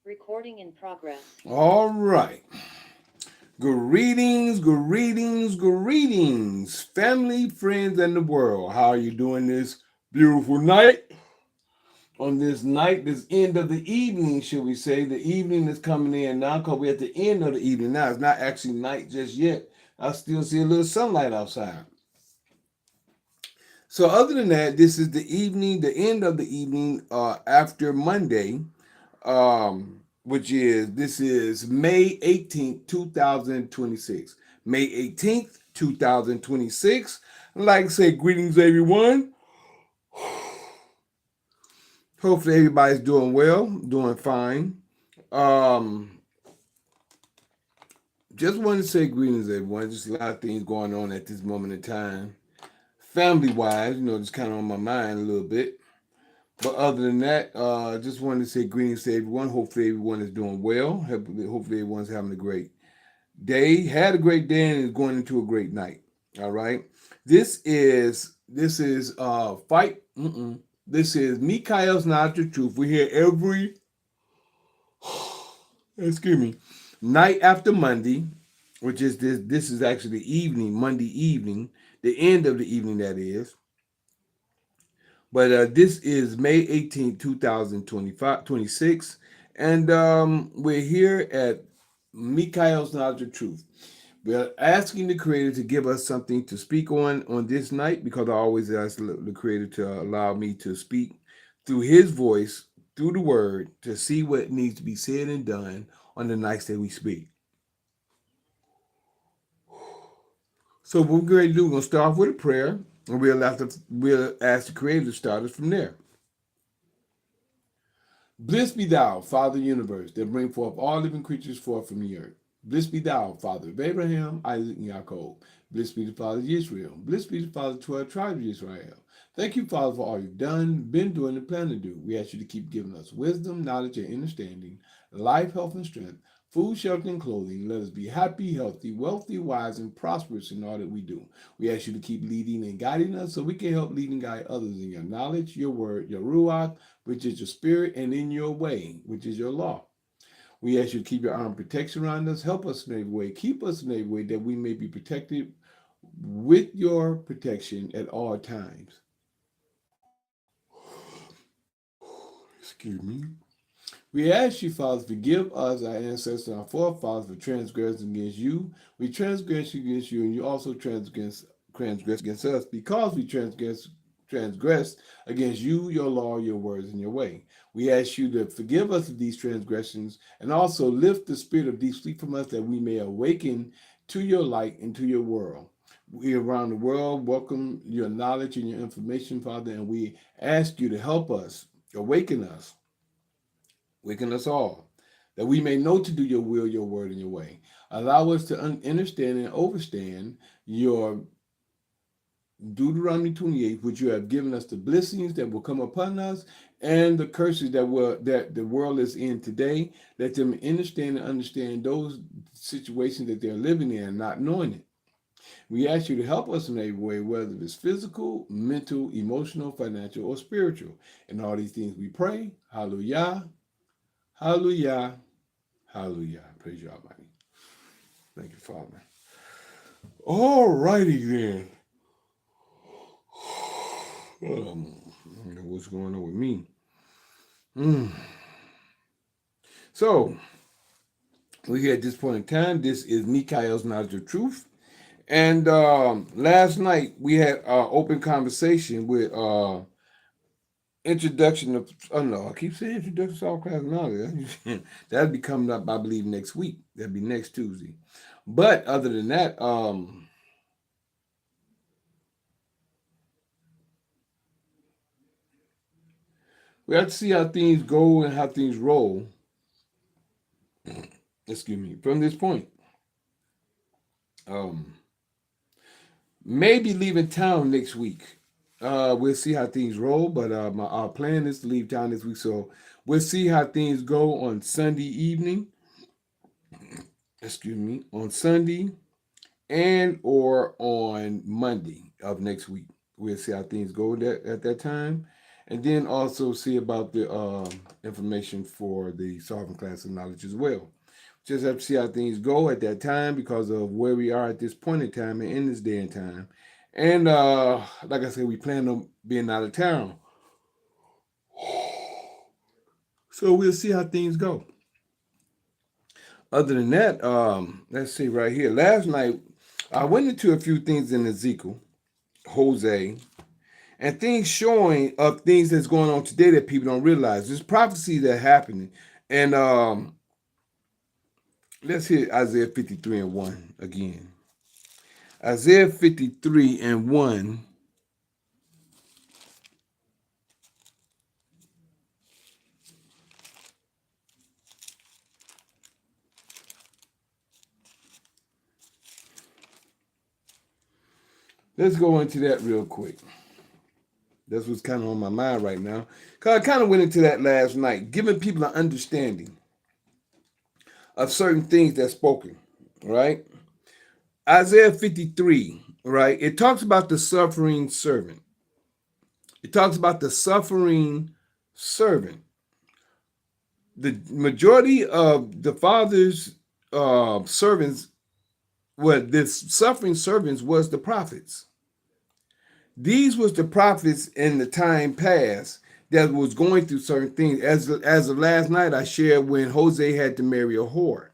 Recording in progress. All right. Greetings, family, friends, and the world. How are you doing this beautiful night? On this night, this end of the evening, should we say? The evening is coming in now because we're at the end of the evening now. It's not actually night just yet. I still see a little sunlight outside. So, other than that, this is the evening, the end of the evening after Monday, which is this is May 18th, 2026. May 18th, 2026. I'd like to say greetings, everyone. Hopefully, everybody's doing well, doing fine. Um, just wanted to say greetings, everyone. Just a lot of things going on at this moment in time. Family wise, just kind of on my mind a little bit. But other than that, just wanted to say greetings to everyone. Hopefully, everyone is doing well. Hopefully, everyone's having a great day, had a great day, and is going into a great night. All right. This is fight. This is Mikhail's Not the Truth. We're here every excuse me night after Monday, which is this. This is actually the evening, Monday evening, the end of the evening that is. But this is May 18th, 2026. And we're here at Mikhail's Knowledge of Truth. We're asking the Creator to give us something to speak on this night because I always ask the Creator to allow me to speak through His voice, through the Word, to see what needs to be said and done on the nights that we speak. So what we're going to do, we're going to start off with a prayer, and we'll ask the Creator to start us from there. Blessed be thou, Father of the universe, that bring forth all living creatures forth from the earth. Blessed be thou, Father of Abraham, Isaac, and Jacob. Blessed be the Father of Israel. Blessed be the Father of the 12 tribes of Israel. Thank you, Father, for all you've done, been doing, and plan to do. We ask you to keep giving us wisdom, knowledge, and understanding, life, health, and strength, food, shelter, and clothing. Let us be happy, healthy, wealthy, wise, and prosperous in all that we do. We ask you to keep leading and guiding us so we can help lead and guide others in your knowledge, your word, your ruach, which is your spirit, and in your way, which is your law. We ask you to keep your arm protection around us. Help us in every way. Keep us in every way that we may be protected with your protection at all times. Excuse me. We ask you, Father, forgive us, our ancestors, and our forefathers for transgressing against you. We transgress against you, and you also transgress against us because we transgress against you, your law, your words, and your way. We ask you to forgive us of these transgressions and also lift the spirit of deep sleep from us that we may awaken to your light and to your world. We around the world welcome your knowledge and your information, Father, and we ask you to help us, awaken us all, that we may know to do your will, your word, and your way. Allow us to understand and overstand your Deuteronomy 28, which you have given us the blessings that will come upon us and the curses that the world is in today. Let them understand those situations that they're living in, not knowing it. We ask you to help us in every way, whether it's physical, mental, emotional, financial, or spiritual. In all these things we pray. Hallelujah. Hallelujah. Hallelujah. Praise you, Almighty. Thank you, Father. All righty then. I don't know what's going on with me. Mm. So, we're here at this point in time. This is Mikhail's Knowledge of Truth. And last night we had open conversation with introduction of, oh no, I keep saying introduction to all class knowledge. That'll be coming up, I believe, next week. That'll be next Tuesday. But other than that, we have to see how things go and how things roll. Excuse me. From this point, um, maybe leaving town next week. We'll see how things roll, but our plan is to leave town this week. So we'll see how things go on Sunday evening. Excuse me, on Sunday and or on Monday of next week. We'll see how things go at that time, and then also see about the information for the solving class of knowledge as well. Just have to see how things go at that time because of where we are at this point in time and in this day and time. And like I said, we plan on being out of town. So we'll see how things go. Other than that, let's see right here. Last night, I went into a few things in Ezekiel, Jose, and things showing of things that's going on today that people don't realize. There's prophecy that happening. And let's hear Isaiah 53 and 1 again. Isaiah 53 and 1. Let's go into that real quick. That's what's kind of on my mind right now. Because I kind of went into that last night, giving people an understanding of certain things that's spoken, right? Isaiah 53, right? It talks about the suffering servant. It talks about the suffering servant. The majority of the Father's servants, well, this suffering servants was the prophets. These was the prophets in the time past that was going through certain things. As of last night, I shared when Jose had to marry a whore.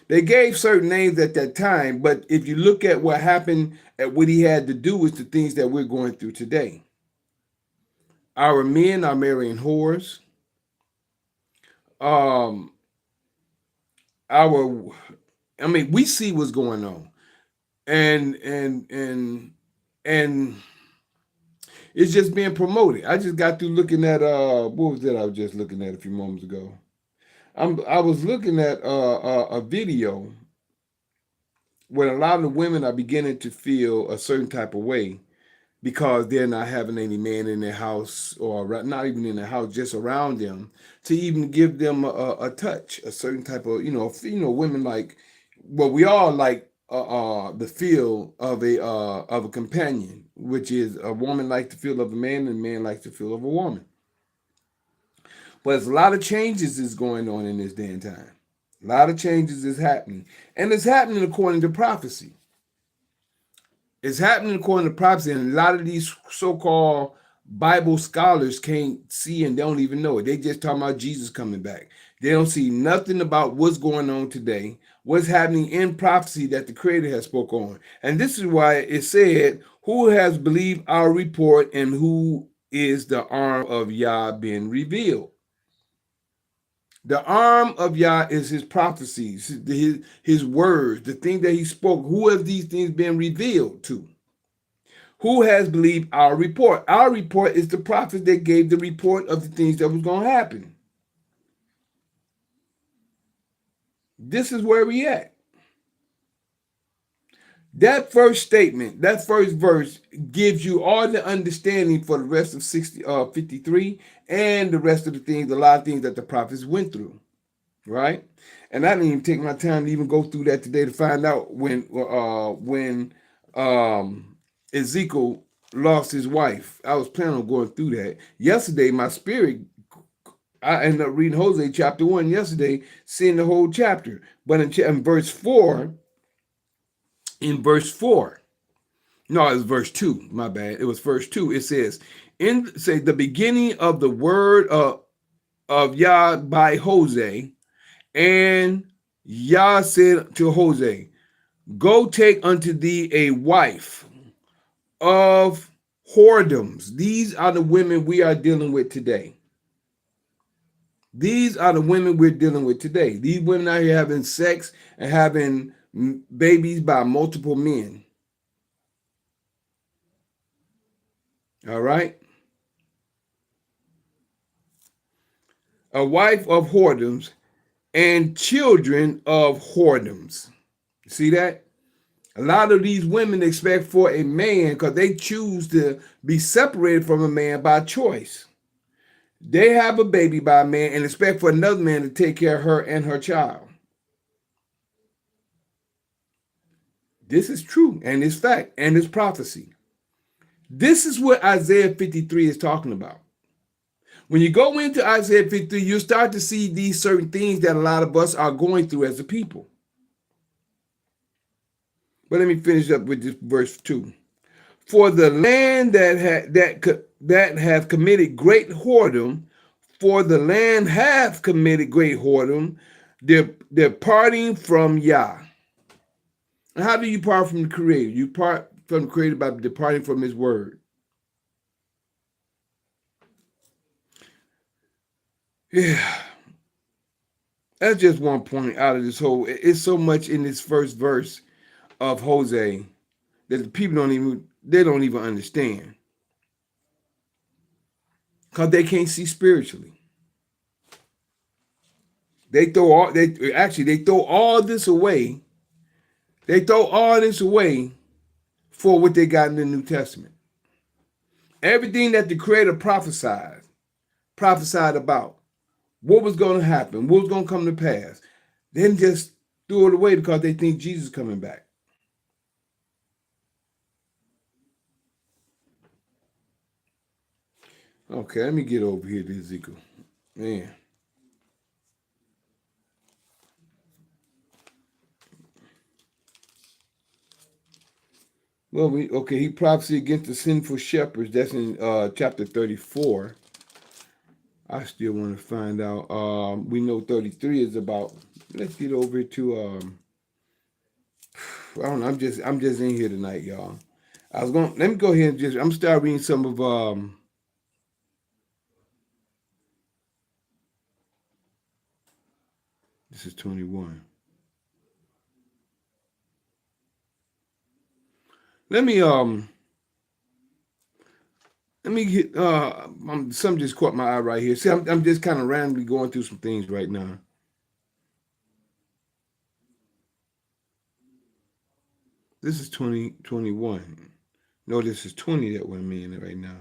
They gave certain names at that time, but if you look at what happened, at what he had to do with the things that we're going through today. Our men are marrying whores. We see what's going on, and it's just being promoted. I just got through looking at what was that I was just looking at a few moments ago. I was looking at a video where a lot of the women are beginning to feel a certain type of way because they're not having any man in their house, or not even in their house, just around them, to even give them a touch, a certain type of, women like, well, we all like the feel of a companion, which is a woman likes the feel of a man and a man likes the feel of a woman. But there's a lot of changes is going on in this day and time. A lot of changes is happening. And it's happening according to prophecy. It's happening according to prophecy. And a lot of these so-called Bible scholars can't see and don't even know it. They just talking about Jesus coming back. They don't see nothing about what's going on today, what's happening in prophecy that the Creator has spoke on. And this is why it said, who has believed our report, and who is the arm of Yah being revealed? The arm of Yah is his prophecies, his words, the thing that he spoke. Who have these things been revealed to? Who has believed our report? Our report is the prophets that gave the report of the things that was going to happen. This is where we at. That first statement, that first verse gives you all the understanding for the rest of 53 and the rest of the things, a lot of things that the prophets went through, right? And I didn't even take my time to even go through that today to find out when Ezekiel lost his wife. I was planning on going through that. Yesterday, my spirit, I ended up reading Hosea chapter 1 yesterday, seeing the whole chapter. But in verse 4, no, it was verse 2, my bad. It was verse 2. It says, the beginning of the word of Yah by Hosea, and Yah said to Hosea, go take unto thee a wife of whoredoms. These are the women we are dealing with today. These are the women we're dealing with today. These women out here having sex and having babies by multiple men. All right? A wife of whoredoms and children of whoredoms. See that? A lot of these women expect for a man, because they choose to be separated from a man by choice. They have a baby by a man and expect for another man to take care of her and her child. This is true, and it's fact, and it's prophecy. This is what Isaiah 53 is talking about. When you go into Isaiah 53, you start to see these certain things that a lot of us are going through as a people. But let me finish up with this verse 2. For the land that hath committed great whoredom, for the land hath committed great whoredom, departing from Yah. And how do you part from the Creator? You part from the Creator by departing from His word. Yeah. That's just one point out of this whole. It's so much in this first verse of Hosea that the people don't even understand. Because they can't see spiritually. They throw all this away. They throw all this away for what they got in the New Testament. Everything that the Creator prophesied about what was going to happen, what was going to come to pass, then just threw it away because they think Jesus is coming back. Okay, let me get over here to Ezekiel. Man. Well, he prophesied against the sinful shepherds. That's in chapter 34. I still want to find out. We know 33 is about. Let's get over to. I don't know. I'm just in here tonight, y'all. Let me go ahead and I'm start reading some of. This is 21. Let me get something just caught my eye right here. See, I'm just kind of randomly going through some things right now. This is 2021. No, this is 20 that we're in right now.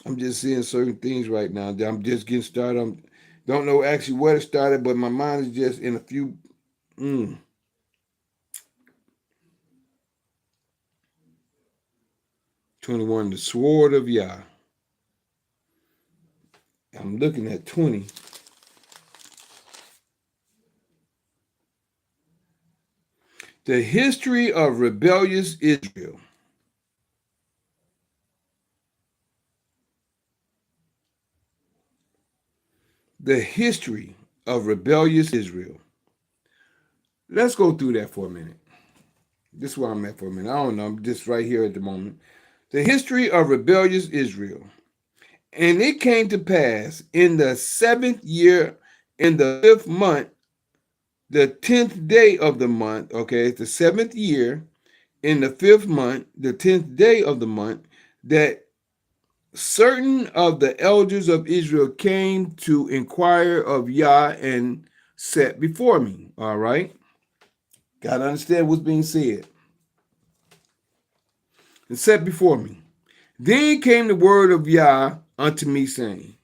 I'm just seeing certain things right now. I'm just getting started. I don't know actually where to start it, but my mind is just in a few. 21, the sword of Yah. I'm looking at 20. The history of rebellious Israel. The history of rebellious Israel. Let's go through that for a minute. This is where I'm at for a minute. I don't know. I'm just right here at the moment. The history of rebellious Israel. And it came to pass in the 7th year, in the 5th month, the 10th day of the month. Okay, it's the 7th year, in the 5th month, the 10th day of the month, that certain of the elders of Israel came to inquire of Yah and sat before me. All right. Got to understand what's being said. And sat before me. Then came the word of Yah unto me, saying,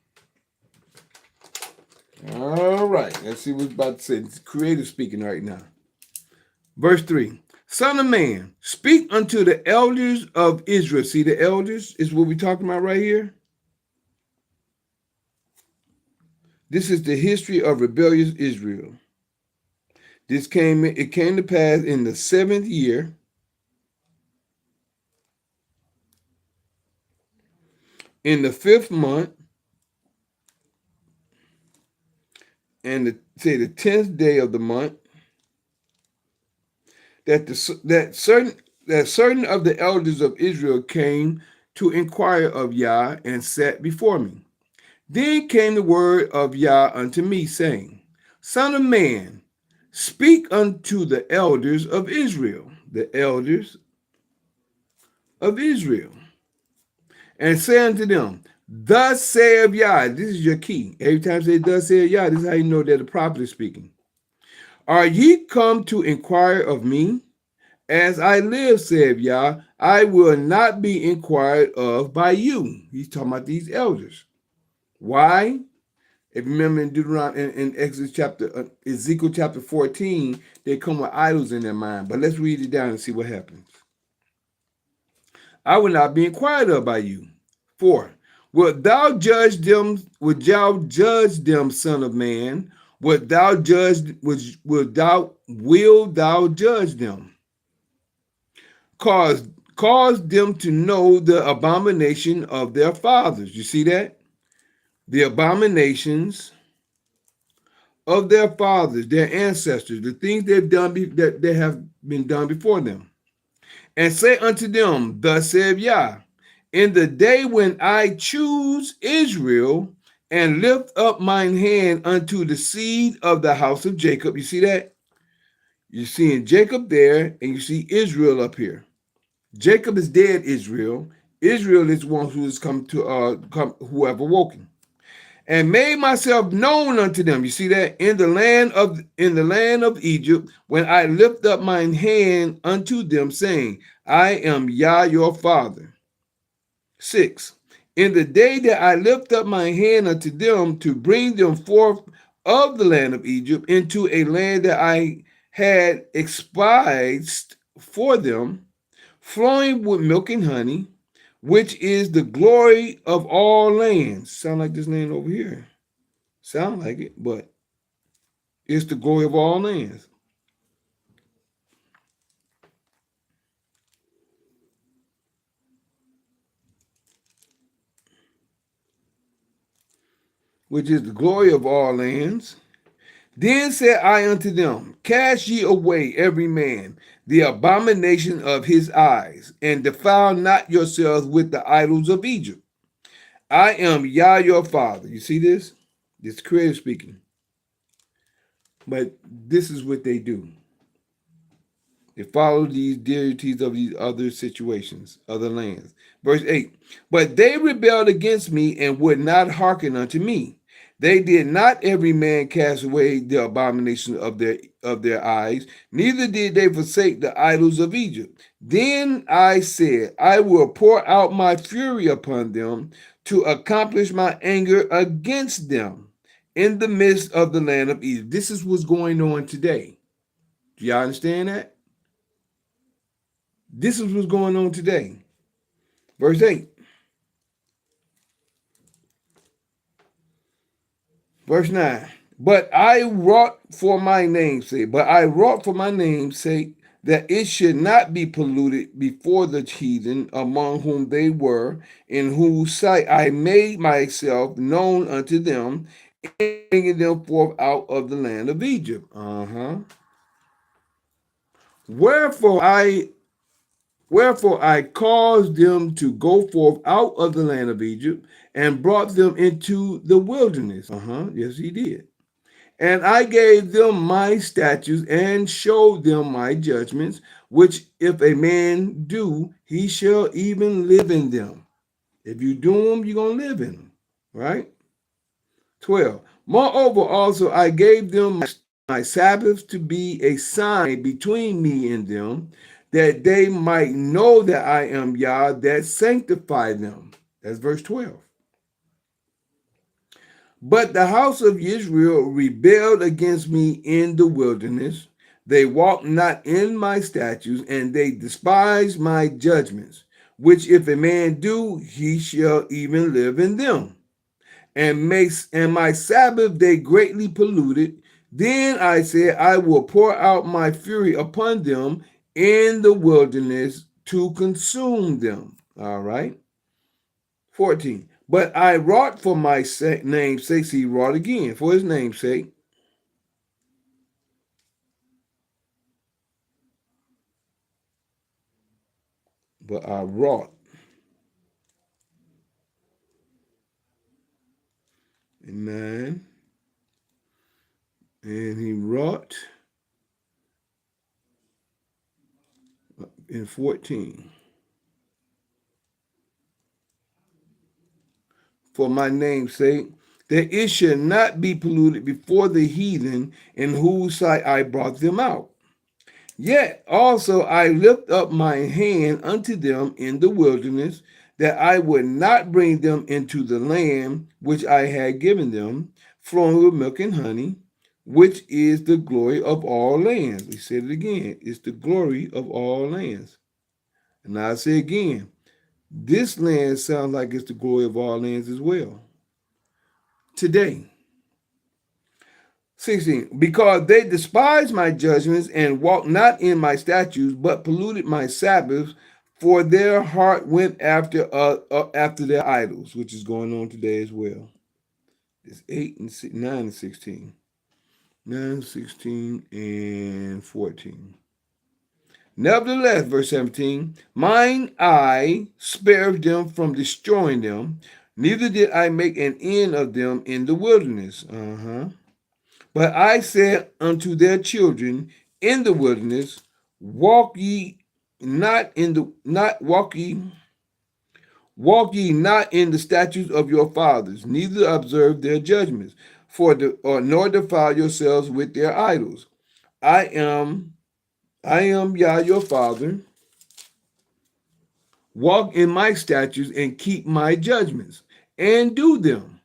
all right, let's see what's about to say. It's Creator speaking right now. Verse 3. Son of man, speak unto the elders of Israel. See, the elders is what we're talking about right here. This is the history of rebellious Israel. It came to pass in the 7th year, in the 5th month, and the 10th day of the month, that certain of the elders of Israel came to inquire of Yah and sat before me. Then came the word of Yah unto me, saying, Son of man, speak unto the elders of Israel, the elders of Israel, and say unto them, Thus saith Yah. This is your key. Every time I say thus saith Yah, this is how you know that the prophet is speaking. Are ye come to inquire of me? As I live, saith Yah, I will not be inquired of by you. He's talking about these elders. Why? If you remember in Deuteronomy, in Exodus chapter, Ezekiel chapter 14, they come with idols in their mind. But let's read it down and see what happens. I will not be inquired of by you. 4. Wilt thou judge them? Wilt thou judge them, son of man? Wilt thou judge? Will thou judge them? Cause them to know the abomination of their fathers. You see that? The abominations of their fathers, their ancestors, the things they've done that they have been done before them. And say unto them, thus saith Yah, in the day when I choose Israel and lift up mine hand unto the seed of the house of Jacob. You see that? You're seeing Jacob there, and you see Israel up here. Jacob is dead, Israel. Israel is one who has come to who have awoken. And made myself known unto them. You see that? In the land of Egypt, when I lift up mine hand unto them, saying, I am Yah your father. 6. In the day that I lift up my hand unto them to bring them forth of the land of Egypt into a land that I had espoused for them, flowing with milk and honey, which is the glory of all lands. Sound like this land over here. Sound like it, but it's the glory of all lands. Which is the glory of all lands. Then said I unto them, cast ye away every man the abomination of his eyes, and defile not yourselves with the idols of Egypt. I am Yah your father. You see this? This Creator speaking. But this is what they do. They follow these deities of these other situations, other lands. Verse 8, but they rebelled against me and would not hearken unto me. They did not every man cast away the abomination of their eyes, neither did they forsake the idols of Egypt. Then I said, I will pour out my fury upon them to accomplish my anger against them in the midst of the land of Egypt. This is what's going on today. Do y'all understand that? This is what's going on today. Verse 8. Verse 9. But I wrought for my name's sake, that it should not be polluted before the heathen among whom they were, in whose sight I made myself known unto them, bringing them forth out of the land of Egypt. Wherefore I caused them to go forth out of the land of Egypt and brought them into the wilderness. Yes, he did. And I gave them my statutes and showed them my judgments, which if a man do, he shall even live in them. If you do them, you're going to live in them, right? 12. Moreover, also I gave them my Sabbaths to be a sign between me and them, that they might know that I am Yah that sanctify them. That's verse 12. But the house of Israel rebelled against me in the wilderness. They walked not in my statutes, and they despised my judgments, which if a man do, he shall even live in them. And my Sabbath they greatly polluted. Then I said, I will pour out my fury upon them in the wilderness to consume them. All right. 14. But I wrought for my name's sake. See, he wrought again for his name's sake. But I wrought. Amen. And he wrought in 14. For my name's sake, that it should not be polluted before the heathen in whose sight I brought them out. Yet also I lift up my hand unto them in the wilderness, that I would not bring them into the land which I had given them, flowing with milk and honey, which is the glory of all lands. He said it again. It's the glory of all lands. And I say again, this land sounds like it's the glory of all lands as well. Today, 16, because they despised my judgments and walked not in my statutes, but polluted my Sabbaths, for their heart went after their idols, which is going on today as well. It's 9 and 16. 9, 16, and 14. Nevertheless, verse 17, mine eye spared them from destroying them, neither did I make an end of them in the wilderness. But I said unto their children in the wilderness, walk ye not in the not walk ye not in the statutes of your fathers, neither observe their judgments, nor defile yourselves with their idols. I am Yah your father. Walk in my statutes and keep my judgments and do them,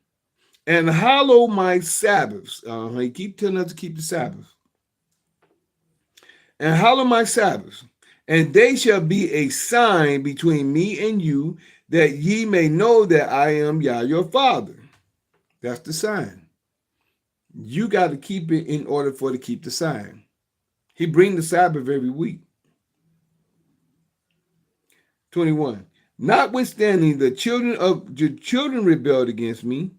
and hallow my Sabbaths. He keep telling us to keep the Sabbath. And hallow my Sabbaths, and they shall be a sign between me and you, that ye may know that I am Yah your father. That's the sign. You got to keep it in order for to keep the sign. He bring the Sabbath every week. 21. Notwithstanding, the children rebelled against me.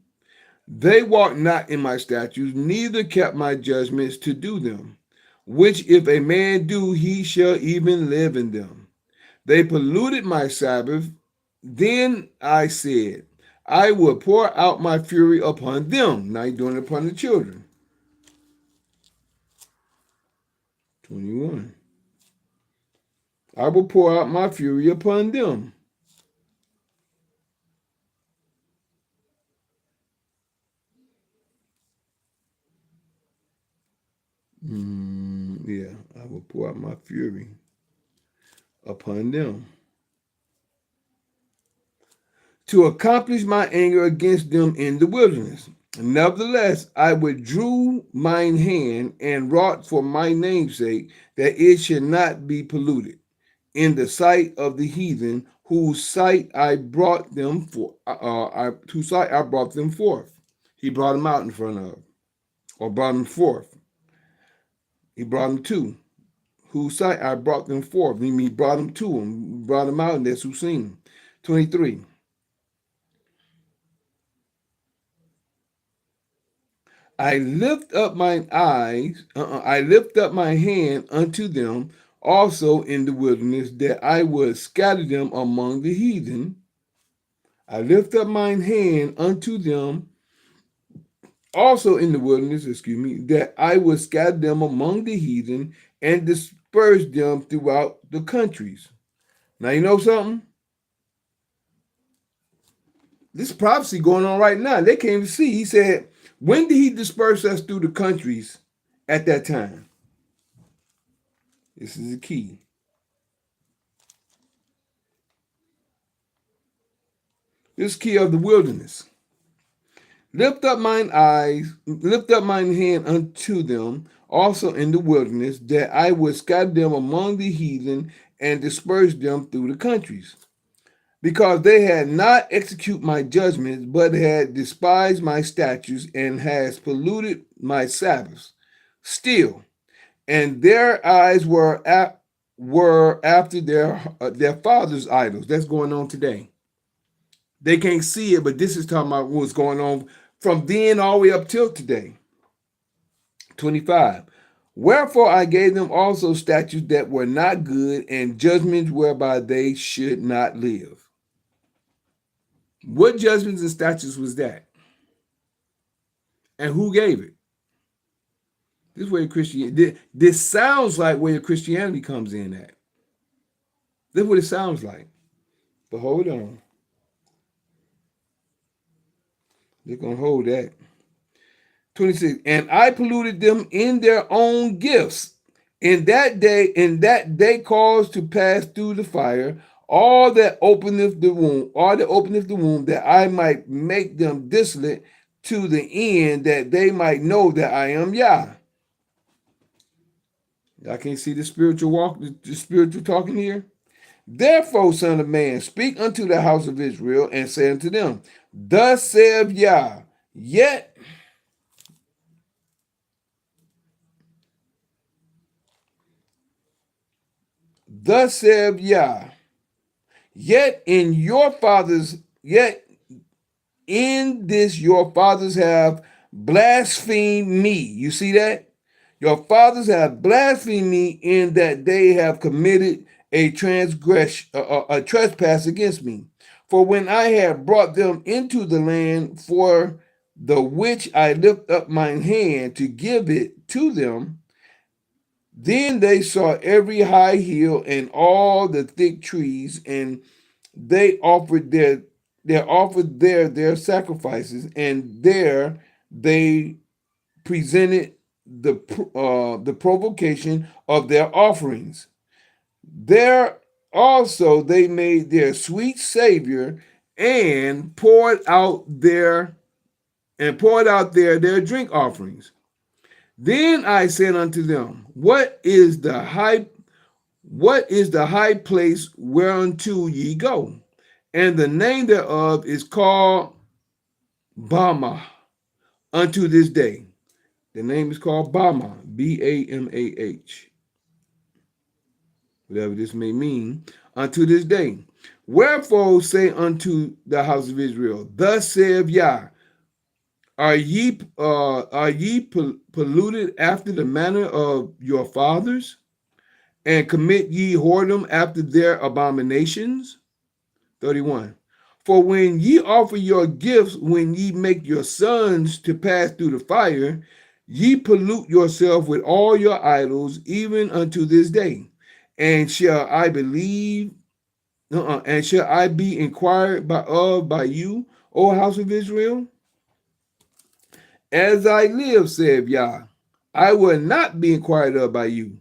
They walked not in my statutes, neither kept my judgments to do them, which if a man do, he shall even live in them. They polluted my Sabbath. Then I said, I will pour out my fury upon them. Now he's doing it upon the children. 21. I will pour out my fury upon them. I will pour out my fury upon them, to accomplish my anger against them in the wilderness. Nevertheless, I withdrew mine hand and wrought for my name's sake, that it should not be polluted in the sight of the heathen, whose sight I brought them forth. He brought them out in front of, or brought them forth. He brought them to, whose sight I brought them forth. He brought them to him, brought them out, and that's who seen them. 23. I lift up mine eyes, I lift up my hand unto them also in the wilderness, that I would scatter them among the heathen. I lift up mine hand unto them also in the wilderness, that I would scatter them among the heathen and disperse them throughout the countries. Now, you know something? This prophecy going on right now. They can't even see. He said, when did he disperse us through the countries at that time? This is the key. This key of the wilderness. Lift up mine hand unto them also in the wilderness, that I would scatter them among the heathen and disperse them through the countries. Because they had not executed my judgments, but had despised my statutes, and has polluted my Sabbaths. Still, and their eyes were after their father's idols. That's going on today. They can't see it, but this is talking about what's going on from then all the way up till today. 25. Wherefore I gave them also statutes that were not good, and judgments whereby they should not live. What judgments and statutes was that? And who gave it? This is where Christianity, this sounds like where Christianity comes in at. This is what it sounds like. But hold on. They're going to hold that. 26. And I polluted them in their own gifts. In that day caused to pass through the fire all that openeth the womb, that I might make them desolate to the end that they might know that I am Yah. I can't see the spiritual walk, the spiritual talking here. Therefore, son of man, speak unto the house of Israel and say unto them, thus saith Yah, thus saith Yah, yet in this your fathers have blasphemed me. You see that? Your fathers have blasphemed me in that they have committed a trespass against me. For when I had brought them into the land for the which I lift up mine hand to give it to them, then they saw every high hill and all the thick trees, and they offered their sacrifices, and there they presented the provocation of their offerings. There also they made their sweet Savior and poured out their drink offerings. Then I said unto them, What is the high place whereunto ye go? And the name thereof is called Bama unto this day. The name is called Bama, Bamah, whatever this may mean, unto this day. Wherefore say unto the house of Israel, thus saith Yah, are ye polluted after the manner of your fathers, and commit ye whoredom after their abominations? 31. For when ye offer your gifts, when ye make your sons to pass through the fire, ye pollute yourself with all your idols, even unto this day. And shall I believe? And shall I be inquired by you, O house of Israel? As I live, saith Yah, I will not be inquired of by you.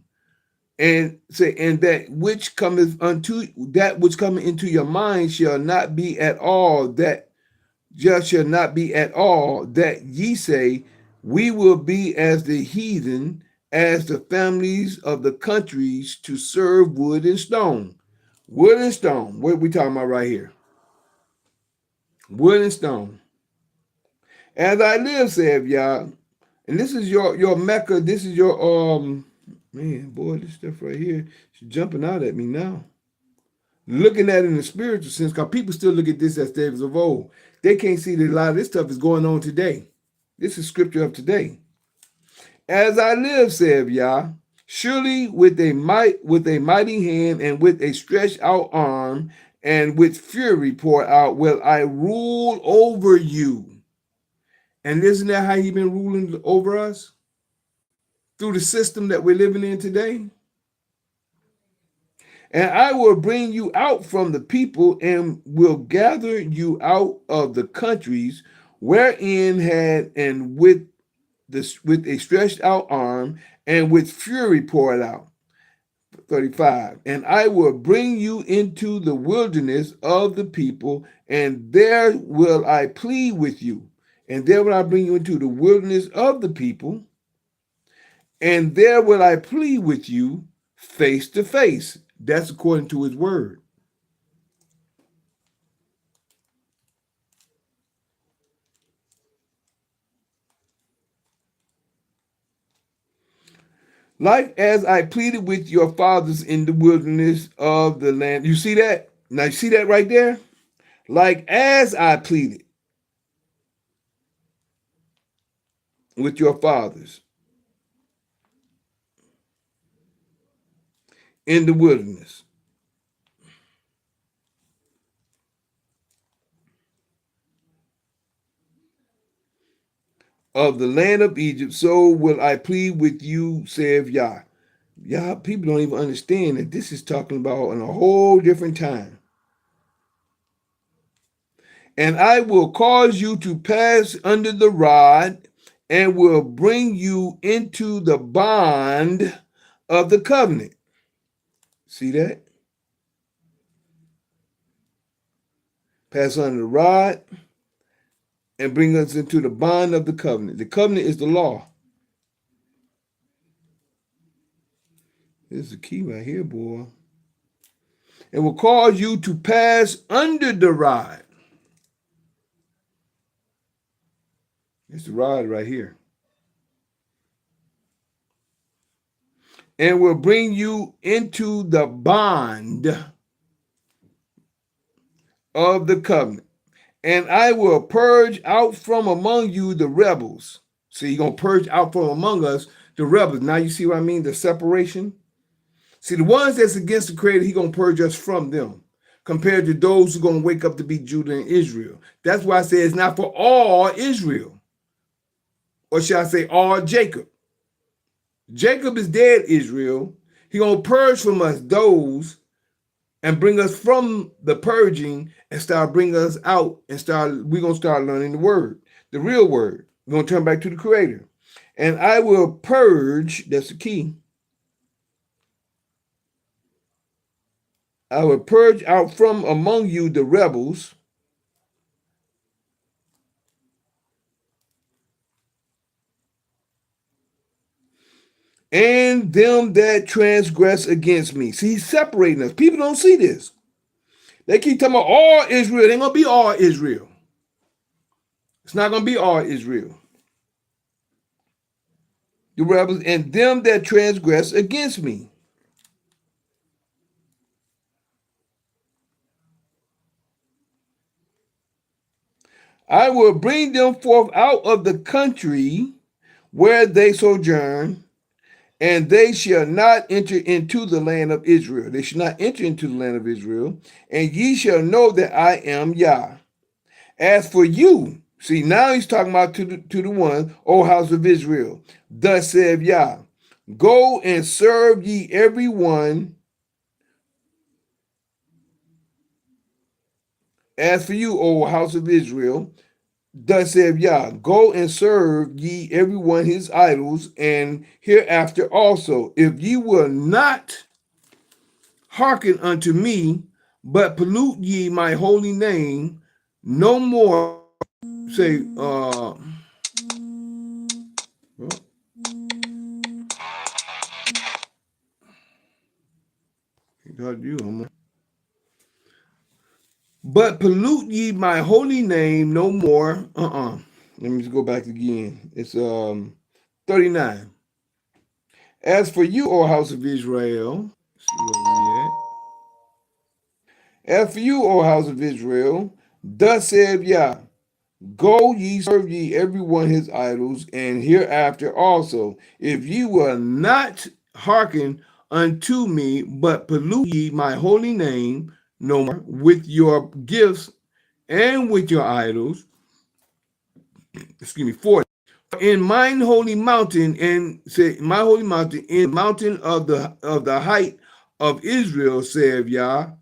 And say, and that which cometh into your mind shall not be at all that ye say, we will be as the heathen, as the families of the countries, to serve wood and stone. Wood and stone. What are we talking about right here? Wood and stone. As I live, saith Yah, and this is your Mecca, this is your man, boy, this stuff right here is jumping out at me now. Looking at it in the spiritual sense, because people still look at this as days of old. They can't see that a lot of this stuff is going on today. This is scripture of today. As I live, saith Yah, surely with a mighty hand and with a stretched out arm and with fury poured out will I rule over you. And isn't that how he's been ruling over us? Through the system that we're living in today? And I will bring you out from the people and will gather you out of the countries wherein had and with a stretched out arm and with fury poured out. 35. And I will bring you into the wilderness of the people, and there will I plead with you. And there will I bring you into the wilderness of the people, and there will I plead with you face to face. That's according to his word. Like as I pleaded with your fathers in the wilderness of the land. You see that? Now you see that right there? Like as I pleaded with your fathers in the wilderness. Of the land of Egypt, so will I plead with you, saith Yah. Yah, people don't even understand that this is talking about in a whole different time. And I will cause you to pass under the rod, and will bring you into the bond of the covenant. See that? Pass under the rod, and bring us into the bond of the covenant. The covenant is the law. This is the key right here, boy. And will cause you to pass under the rod. It's the rod right here. And will bring you into the bond of the covenant. And I will purge out from among you the rebels. So you're going to purge out from among us the rebels. Now you see what I mean? The separation. See, the ones that's against the Creator, He's going to purge us from them compared to those who are going to wake up to be Judah and Israel. That's why I say it's not for all Israel. Or should I say all Jacob? Jacob is dead, Israel. He's going to purge from us those and bring us from the purging and start bringing us out and we're going to start learning the word, the real word. We're going to turn back to the Creator. And I will purge, that's the key. I will purge out from among you the rebels, and them that transgress against me. See, He's separating us. People don't see this. They keep talking about all Israel. It ain't going to be all Israel. It's not going to be all Israel. The rebels and them that transgress against me. I will bring them forth out of the country where they sojourn, and they shall not enter into the land of Israel. They shall not enter into the land of Israel, and ye shall know that I am Yah. As for you, see, now he's talking about to the one, O house of Israel. Thus saith Yah, go and serve ye every one. As for you, O house of Israel, thus saith Yah, go and serve ye every one his idols, and hereafter also, if ye will not hearken unto me, but pollute ye my holy name, no more say, well, God, but pollute ye my holy name no more. Let me just go back again. It's 39. As for you, O house of Israel, see where we at. As for you, O house of Israel, thus saith Yah, go ye serve ye every one his idols, and hereafter also, if ye will not hearken unto me, but pollute ye my holy name no more with your gifts and with your idols, 40. In mine holy mountain, and say my holy mountain, in the mountain of the height of Israel, saith Yah,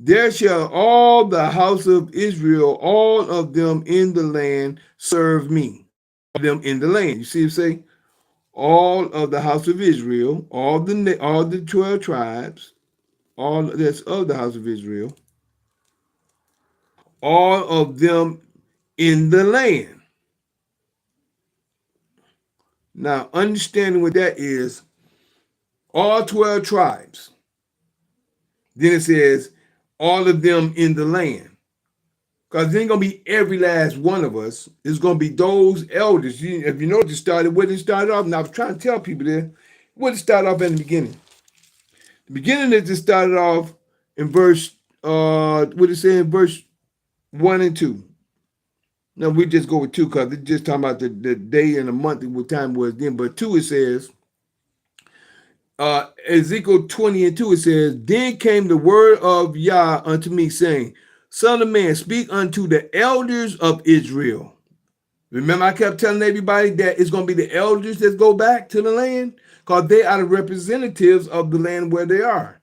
there shall all the house of Israel, all of them in the land, serve me. All of them in the land. You see it say, all of the house of Israel, all the 12 tribes, all that's of the house of Israel, all of them in the land. Now, understanding what that is, all 12 tribes. Then it says, all of them in the land. Because it ain't going to be every last one of us. It's going to be those elders. If you know where it started off, and I was trying to tell people there, where it started off in the beginning. The beginning, it just started off in verse, what it say in verse 1 and 2. Now, we just go with 2 because it's just talking about the day and the month and what time it was then. But 2, it says, Ezekiel 20 and 2, it says, then came the word of Yah unto me, saying, Son of man, speak unto the elders of Israel. Remember, I kept telling everybody that it's going to be the elders that go back to the land because they are the representatives of the land where they are.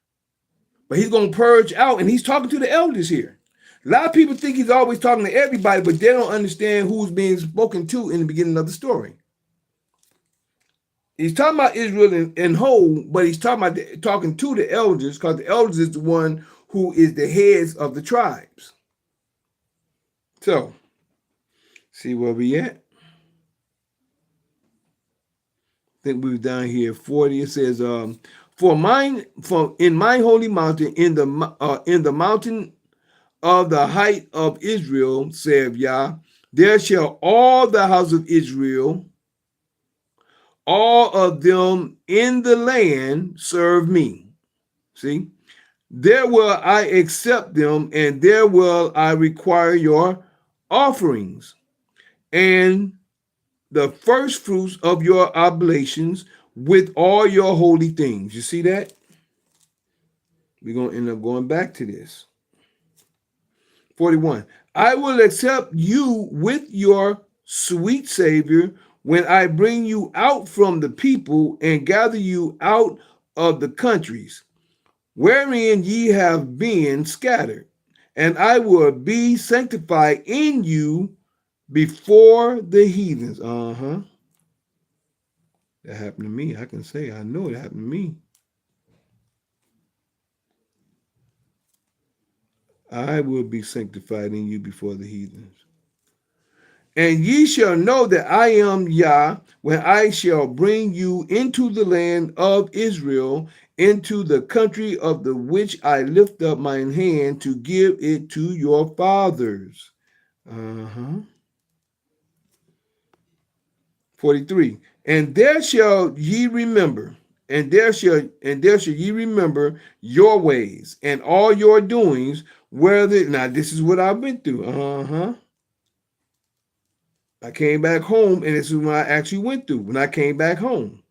But he's going to purge out, and he's talking to the elders here. A lot of people think he's always talking to everybody, but they don't understand who's being spoken to in the beginning of the story. He's talking about Israel in whole, but he's talking to the elders because the elders is the one who is the heads of the tribes. So See where we at? I think we were down here 40. It says, for in my holy mountain, in the mountain of the height of Israel, saith Yah, there shall all the house of Israel, all of them in the land, serve me. See? There will I accept them, and there will I require your offerings and the first fruits of your oblations with all your holy things. You see that? We're going to end up going back to this. 41. I will accept you with your sweet Savior when I bring you out from the people and gather you out of the countries wherein ye have been scattered, and I will be sanctified in you before the heathens. That happened to me. I can say I know it happened to me. I will be sanctified in you before the heathens. And ye shall know that I am Yah when I shall bring you into the land of Israel, into the country of the which I lift up mine hand to give it to your fathers. 43. And there shall ye remember, and there shall ye remember your ways and all your doings, whether now this is what I've been through. I came back home, and this is what I actually went through when I came back home.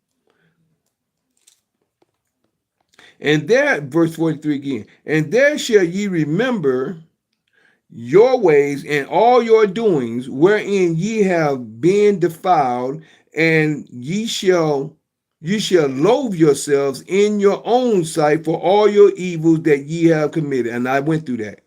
And there, verse 43 again, and there shall ye remember your ways and all your doings, wherein ye have been defiled, and ye shall loathe yourselves in your own sight for all your evils that ye have committed. And I went through that.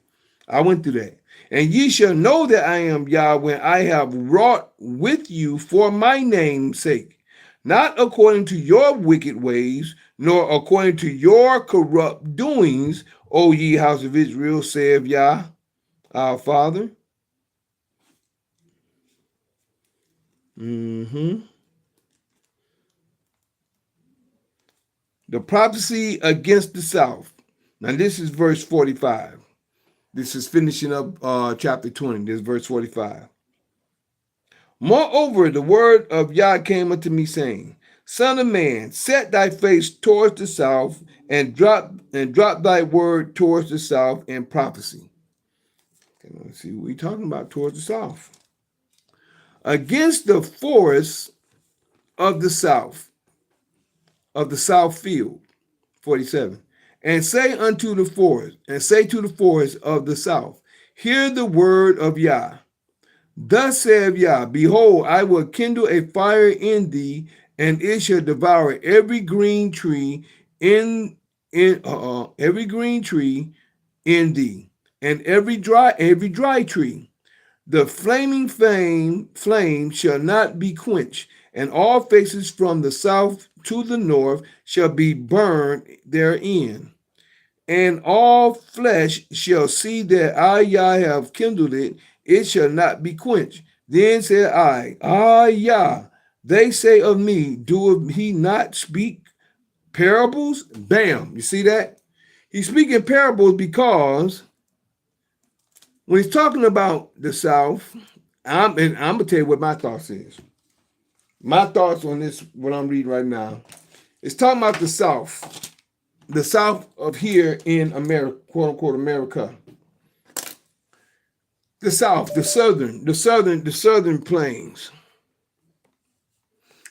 And ye shall know that I am Yah when I have wrought with you for my name's sake, not according to your wicked ways, nor according to your corrupt doings, O ye house of Israel, saith Yah, our Father. The prophecy against the south. Now this is verse 45. This is finishing up chapter 20. This is verse 45. Moreover, the word of Yah came unto me, saying, Son of man, set thy face towards the south, and drop thy word towards the south in prophecy. Okay, let's see what we're talking about towards the south. Against the forests of the south field, 47. And say unto the forest, and say to the forest of the south, hear the word of Yah. Thus saith Yah, behold, I will kindle a fire in thee, and it shall devour every green tree in every green tree in thee, and every dry tree. The flaming flame shall not be quenched, and all faces from the south to the north shall be burned therein. And all flesh shall see that I Yah have kindled it, it shall not be quenched. Then said I, Yah, they say of me, doeth he not speak parables? Bam, you see that? He's speaking parables because when he's talking about the south, I'm going to tell you what my thoughts is. My thoughts on this, what I'm reading right now, it's talking about the south of here in America, quote unquote America. The south, the southern plains.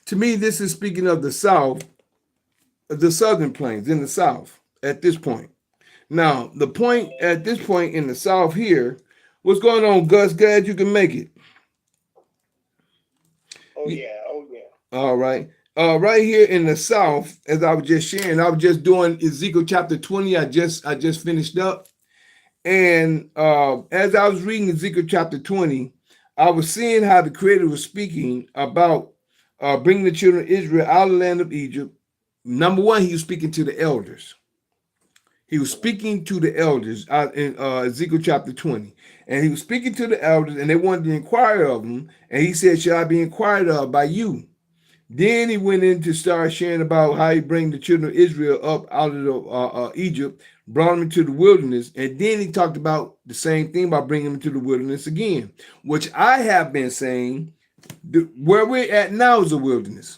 To me, this is speaking of the south, the southern plains in the south at this point. Now, the point at this point in the south here, what's going on, Gus? Glad you can make it. Oh yeah. All right. Right here in the south, as I was just sharing, I was just doing Ezekiel chapter 20. I just finished up. And as I was reading Ezekiel chapter 20, I was seeing how the Creator was speaking about bringing the children of Israel out of the land of Egypt. Number one, he was speaking to the elders. He was speaking to the elders in Ezekiel chapter 20. And he was speaking to the elders, and they wanted to inquire of him. And he said, "Shall I be inquired of by you?" Then he went in to start sharing about how he bring the children of Israel up out of Egypt, brought them into the wilderness. And then he talked about the same thing about bringing them into the wilderness again, which I have been saying, where we're at now is a wilderness.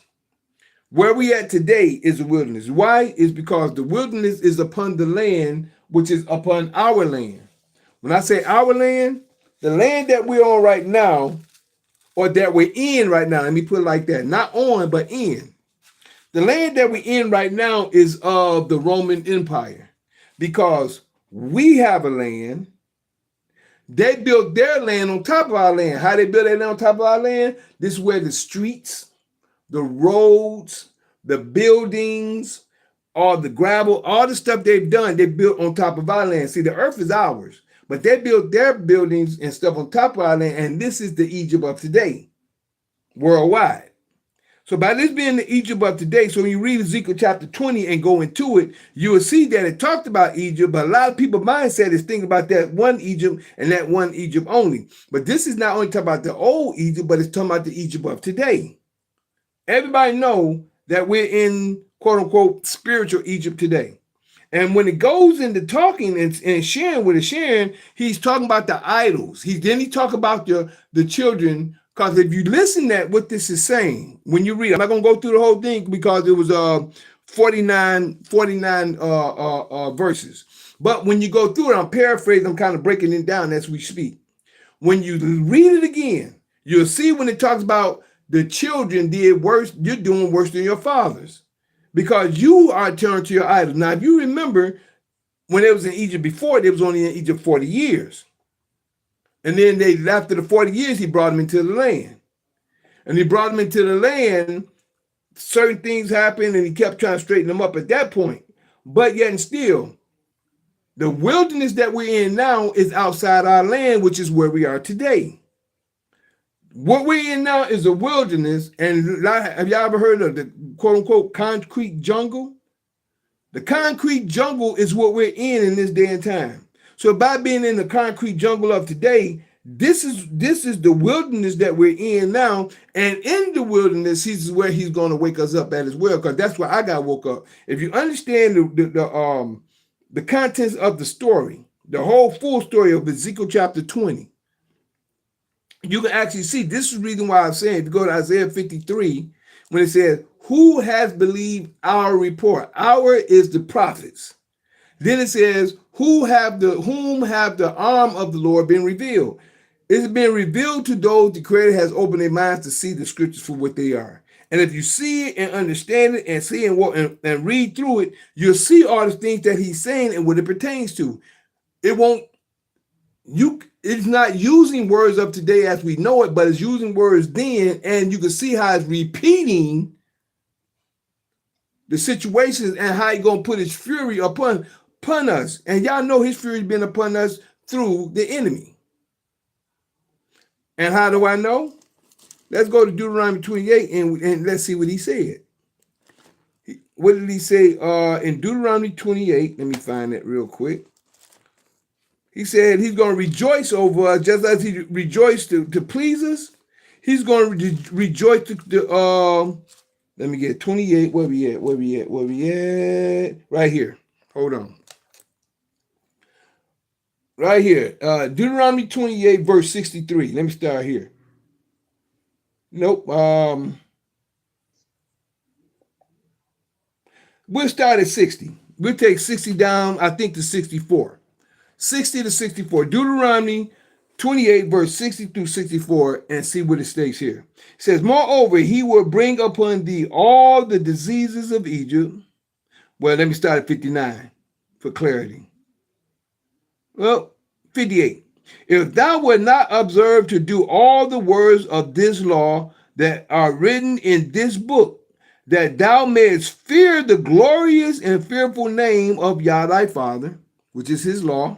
Where we at today is a wilderness. Why? Is because the wilderness is upon the land, which is upon our land. When I say our land, the land that we're on right now, or that we're in right now, let me put it like that, not on, but in. The land that we're in right now is of the Roman Empire, because we have a land. They built their land on top of our land. How they built their land on top of our land? This is where the streets, the roads, the buildings, all the gravel, all the stuff they've done, they built on top of our land. See, the earth is ours, but they built their buildings and stuff on top of our land, and this is the Egypt of today, worldwide. So by this being the Egypt of today, so when you read Ezekiel chapter 20 and go into it, you will see that it talked about Egypt, but a lot of people's mindset is thinking about that one Egypt and that one Egypt only. But this is not only talking about the old Egypt, but it's talking about the Egypt of today. Everybody know that we're in, quote unquote, spiritual Egypt today. And when it goes into talking and sharing with sharing, he's talking about the idols. Then he talk about the children, because if you listen at what this is saying, when you read, I'm not going to go through the whole thing because it was 49 verses. But when you go through it, I'm paraphrasing, I'm kind of breaking it down as we speak. When you read it again, you'll see when it talks about the children did worse, you're doing worse than your fathers, because you are turned to your idols. Now, if you remember, when they was in Egypt before, they was only in Egypt 40 years. And then after the 40 years, he brought them into the land. And he brought them into the land, certain things happened, and he kept trying to straighten them up at that point. But yet and still, the wilderness that we're in now is outside our land, which is where we are today. What we're in now is a wilderness, and have y'all ever heard of the quote-unquote concrete jungle? The concrete jungle is what we're in this day and time. So by being in the concrete jungle of today, this is the wilderness that we're in now, and in the wilderness, this is where he's going to wake us up at as well, because that's where I got woke up. If you understand the contents of the story, the whole full story of Ezekiel chapter 20, you can actually see, this is the reason why I'm saying, if you go to Isaiah 53, when it says, "Who has believed our report?" Our is the prophets. Then it says, whom have the arm of the Lord been revealed? It's been revealed to those the Creator has opened their minds to see the scriptures for what they are. And if you see it and understand it and see and read through it, you'll see all the things that he's saying and what it pertains to. It's not using words of today as we know it, but it's using words then, and you can see how it's repeating the situations and how he's going to put his fury upon us. And y'all know his fury has been upon us through the enemy. And how do I know? Let's go to Deuteronomy 28 and let's see what he said. What did he say in Deuteronomy 28? Let me find that real quick. He said he's going to rejoice over us just as he rejoiced to please us. He's going to rejoice let me get 28. Where we at? Right here. Hold on. Right here. Deuteronomy 28, verse 63. Let me start here. Nope. We'll start at 60. We'll take 60 down, I think, to 64. 60 to 64. Deuteronomy 28, verse 60 through 64, and see what it states here. It says, "Moreover, he will bring upon thee all the diseases of Egypt." Well, let me start at 59 for clarity. Well, 58. "If thou wilt not observe to do all the words of this law that are written in this book, that thou mayest fear the glorious and fearful name of Yah thy Father," which is his law.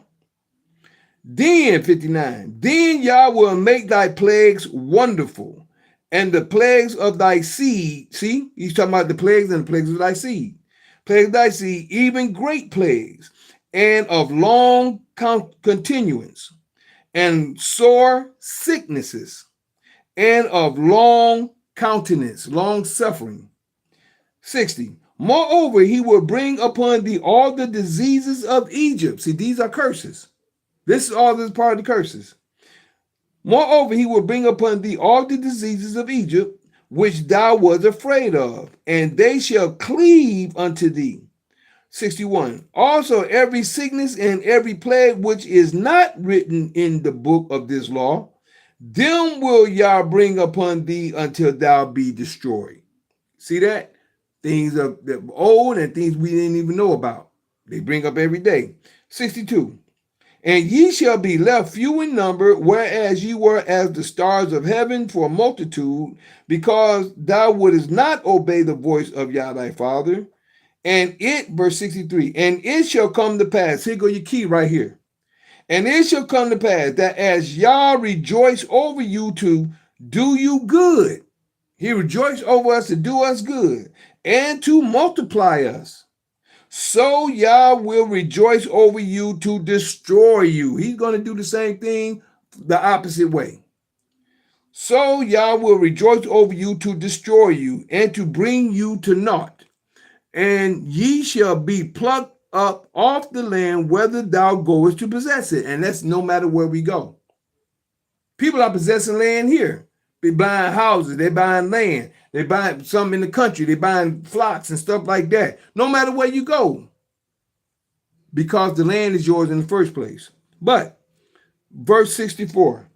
Then 59, "Then Yah will make thy plagues wonderful, and the plagues of thy seed." See, he's talking about the plagues and the plagues of thy seed. "Plagues of thy seed, even great plagues, and of long continuance, and sore sicknesses, and of long countenance, long suffering. 60. Moreover, he will bring upon thee all the diseases of Egypt. See, these are curses. This is all this part of the curses. Moreover, he will bring upon thee all the diseases of Egypt, which thou wast afraid of, and they shall cleave unto thee. 61. Also, every sickness and every plague which is not written in the book of this law, them will Yah bring upon thee until thou be destroyed. See that? Things of the old and things we didn't even know about. They bring up every day. 62. And ye shall be left few in number, whereas ye were as the stars of heaven for multitude, because thou wouldest not obey the voice of Yah thy Father. And it, verse 63, and it shall come to pass, here go your key right here. And it shall come to pass that as Yah rejoice over you to do you good, he rejoiced over us to do us good, and to multiply us, so Yah will rejoice over you to destroy you. He's going to do the same thing the opposite way. So Yah will rejoice over you to destroy you and to bring you to naught. And ye shall be plucked up off the land, whether thou goest to possess it. And that's no matter where we go. People are possessing land here. They buying houses, they buying land, they buying some in the country, they buying flocks and stuff like that. No matter where you go, because the land is yours in the first place. But verse 64,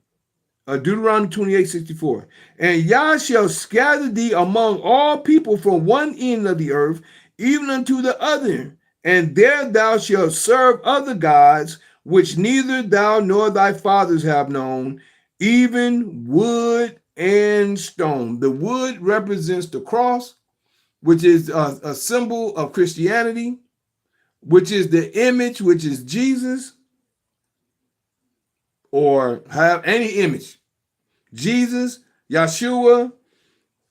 Deuteronomy 28:64, and Yah shall scatter thee among all people from one end of the earth, even unto the other, and there thou shalt serve other gods, which neither thou nor thy fathers have known, even wood and stone. The wood represents the cross, which is a symbol of Christianity, which is the image, which is Jesus, or have any image. Jesus, Yeshua,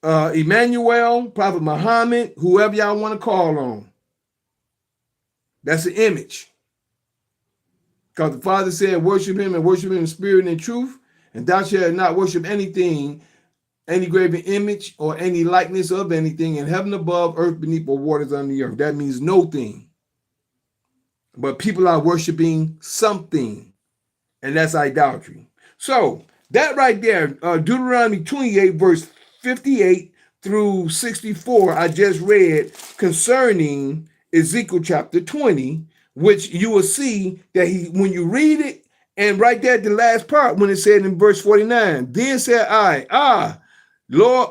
Emmanuel, Prophet Muhammad, whoever y'all want to call on. That's an image. Because the Father said, worship him and worship him in spirit and in truth, and thou shalt not worship anything, any graven image or any likeness of anything in heaven above, earth beneath, or waters under the earth. That means no thing. But people are worshiping something, and that's idolatry. So that right there, Deuteronomy 28, verse 58 through 64, I just read concerning Ezekiel chapter 20, which you will see that when you read it, and right there at the last part, when it said in verse 49, then said I, Lord,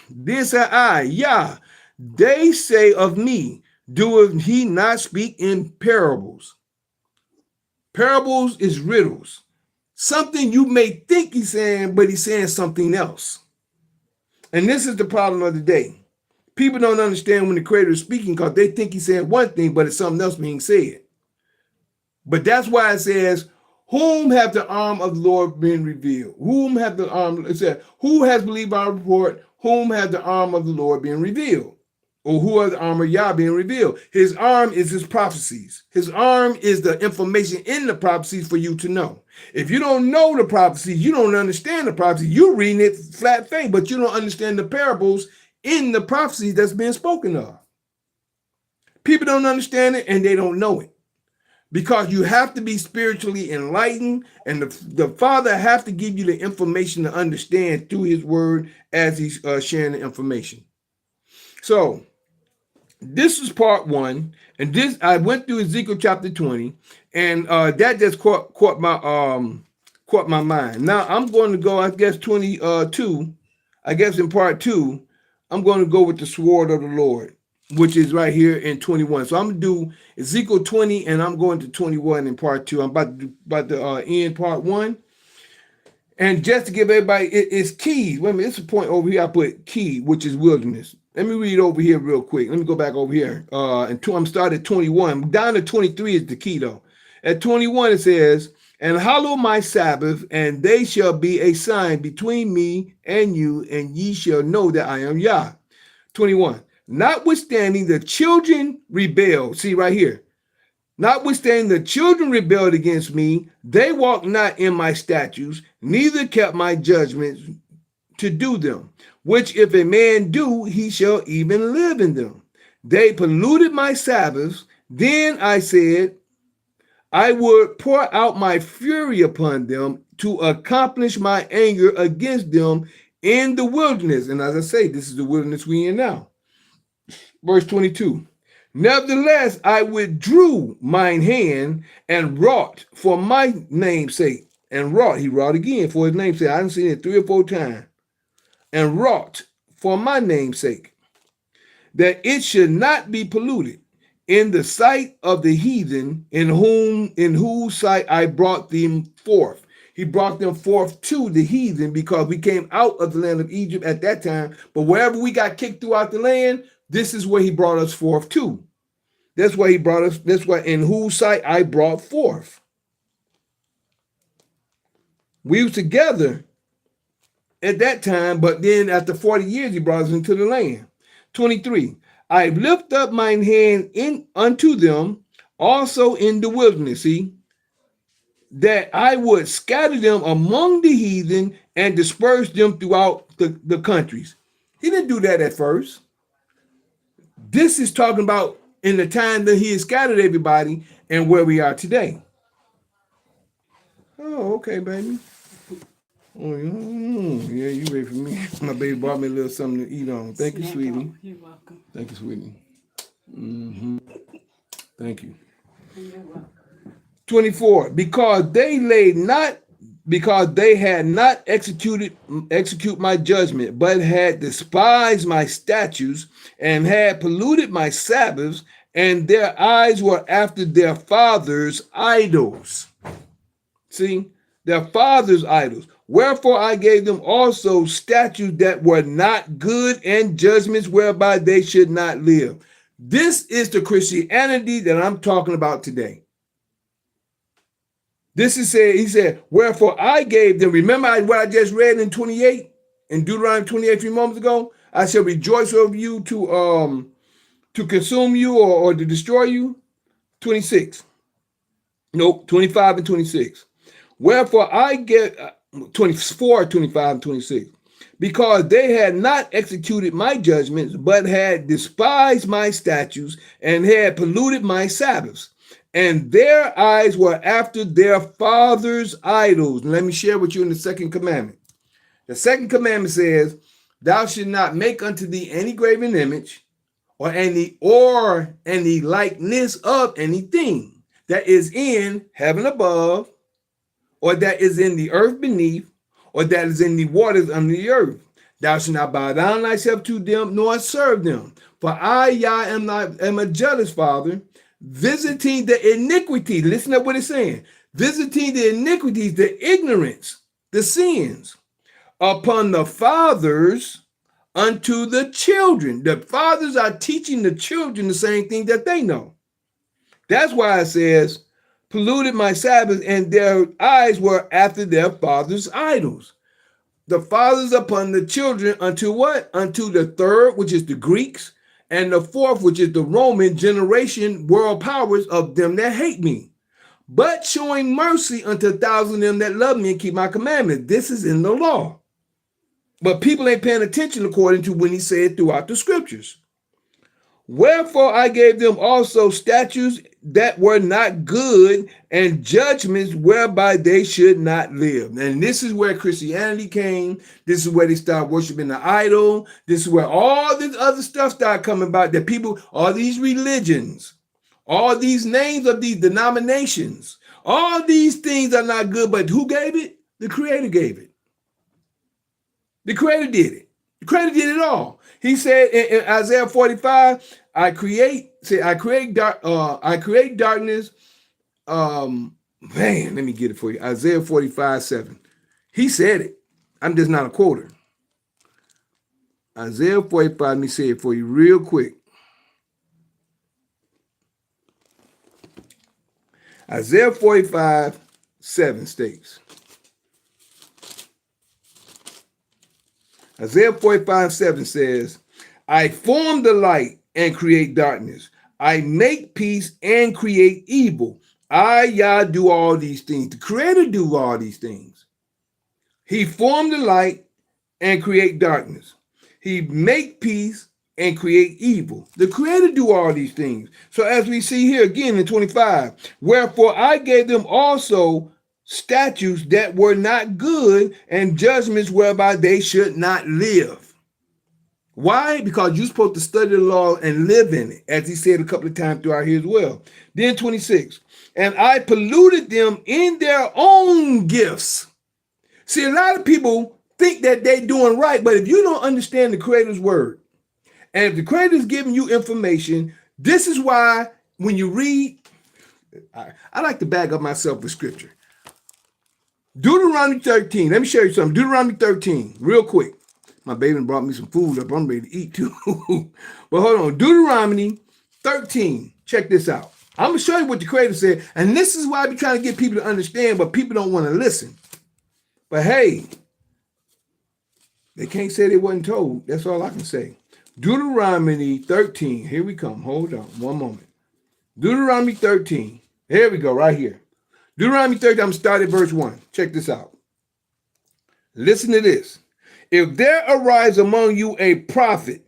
then said I, Yah, they say of me, doeth he not speak in parables? Parables is riddles. Something you may think he's saying, but he's saying something else. And this is the problem of the day. People don't understand when the Creator is speaking because they think he's saying one thing, but it's something else being said. But that's why it says, whom have the arm of the Lord been revealed? Whom have the arm, it said, who has believed our report? Whom have the arm of the Lord been revealed? Or who are the arm of Yah being revealed? His arm is his prophecies. His arm is the information in the prophecies for you to know. If you don't know the prophecies, you don't understand the prophecy. You're reading it flat face, but you don't understand the parables in the prophecies that's being spoken of. People don't understand it and they don't know it. Because you have to be spiritually enlightened, and the Father has to give you the information to understand through his word as he's sharing the information. So this is part one, and this I went through Ezekiel chapter 20, and that just caught my mind. Now I'm going to go, I guess 22. I guess in part two, I'm going to go with the sword of the Lord, which is right here in 21. So I'm gonna do Ezekiel 20, and I'm going to 21 in part two. I'm about to end part one. And just to give everybody, it's keys. Wait a minute, it's a point over here. I put key, which is wilderness. Let me read over here real quick. Let me go back over here. I'm starting at 21. Down to 23 is the key, though. At 21, it says, and hallow my Sabbath, and they shall be a sign between me and you, and ye shall know that I am Yah. 21. Notwithstanding, the children rebelled. See right here. Notwithstanding the children rebelled against me, they walked not in my statutes, neither kept my judgments to do them, which if a man do, he shall even live in them. They polluted my Sabbaths. Then I said, I would pour out my fury upon them to accomplish my anger against them in the wilderness. And as I say, this is the wilderness we in now. Verse 22. Nevertheless, I withdrew mine hand and wrought for my name's sake. And wrought, he wrought again for his name's sake. I done seen it 3 or 4 times. And wrought for my name's sake, that it should not be polluted in the sight of the heathen in whose sight I brought them forth. He brought them forth to the heathen because we came out of the land of Egypt at that time. But wherever we got kicked throughout the land, this is where he brought us forth to. That's why he brought us, that's why in whose sight I brought forth. We were together at that time, but then after 40 years, he brought us into the land. 23. I lift up mine hand unto them also in the wilderness, see, that I would scatter them among the heathen and disperse them throughout the countries. He didn't do that at first. This is talking about in the time that he has scattered everybody and where we are today. Oh, okay, baby. Oh, yeah, you ready for me? My baby brought me a little something to eat on. Thank you, sweetie. You're welcome. Thank you, sweetie. Thank you. You're welcome. 24. Because they had not execute my judgment, but had despised my statutes and had polluted my Sabbaths, and their eyes were after their fathers' idols. See, their fathers' idols. Wherefore I gave them also statutes that were not good and judgments whereby they should not live. This is the Christianity that I'm talking about today. This is said, he said, wherefore I gave them, remember what I just read in 28, in Deuteronomy 28, 3 moments ago? I shall rejoice over you to consume you or to destroy you. 26. Nope, 25 and 26. Wherefore I get 24, 25, and 26. Because they had not executed my judgments, but had despised my statutes and had polluted my Sabbaths. And their eyes were after their fathers' idols. And let me share with you in the second commandment. The second commandment says, thou shalt not make unto thee any graven image or any likeness of anything that is in heaven above, or that is in the earth beneath, or that is in the waters under the earth. Thou shalt not bow down thyself to them, nor serve them. For I, Yah, am a jealous Father, visiting the iniquity. Listen to what it's saying. Visiting the iniquities, the ignorance, the sins upon the fathers unto the children. The fathers are teaching the children the same thing that they know. That's why it says, polluted my Sabbath, and their eyes were after their fathers' idols. The fathers upon the children unto what? Unto the third, which is the Greeks, and the fourth, which is the Roman generation, world powers of them that hate me. But showing mercy unto 1,000 of them that love me and keep my commandments. This is in the law. But people ain't paying attention according to when he said throughout the scriptures. Wherefore I gave them also statutes that were not good and judgments whereby they should not live. And this is where Christianity came. This is where they start worshiping the idol. This is where all this other stuff started coming about. That people, all these religions, all these names of these denominations, all these things are not good. But who gave it? The Creator gave it. The Creator did it. The Creator did it all. He said in Isaiah 45, I create darkness. Man, let me get it for you. Isaiah 45, 7. He said it. I'm just not a quoter. Isaiah 45, let me say it for you real quick. Isaiah 45, 7 states. Isaiah 45, 7 says, I form the light and create darkness. I make peace and create evil. I, Yah, do all these things. The Creator do all these things. He formed the light and create darkness. He make peace and create evil. The Creator do all these things. So as we see here again in 25, wherefore I gave them also statutes that were not good and judgments whereby they should not live. Why? Because you're supposed to study the law and live in it, as he said a couple of times throughout here as well. Then 26, and I polluted them in their own gifts. See, a lot of people think that they're doing right, but if you don't understand the Creator's word, and if the Creator is giving you information, this is why when you read, I like to back up myself with scripture. Deuteronomy 13. Let me show you something. Deuteronomy 13, real quick. My baby brought me some food up. I'm ready to eat too. But hold on. Deuteronomy 13. Check this out. I'm going to show you what the Creator said. And this is why I be trying to get people to understand, but people don't want to listen. But hey, they can't say they wasn't told. That's all I can say. Deuteronomy 13. Here we come. Hold on one moment. Deuteronomy 13. Here we go, right here. Deuteronomy 13. I'm going to start at verse 1. Check this out. Listen to this. If there arise among you a prophet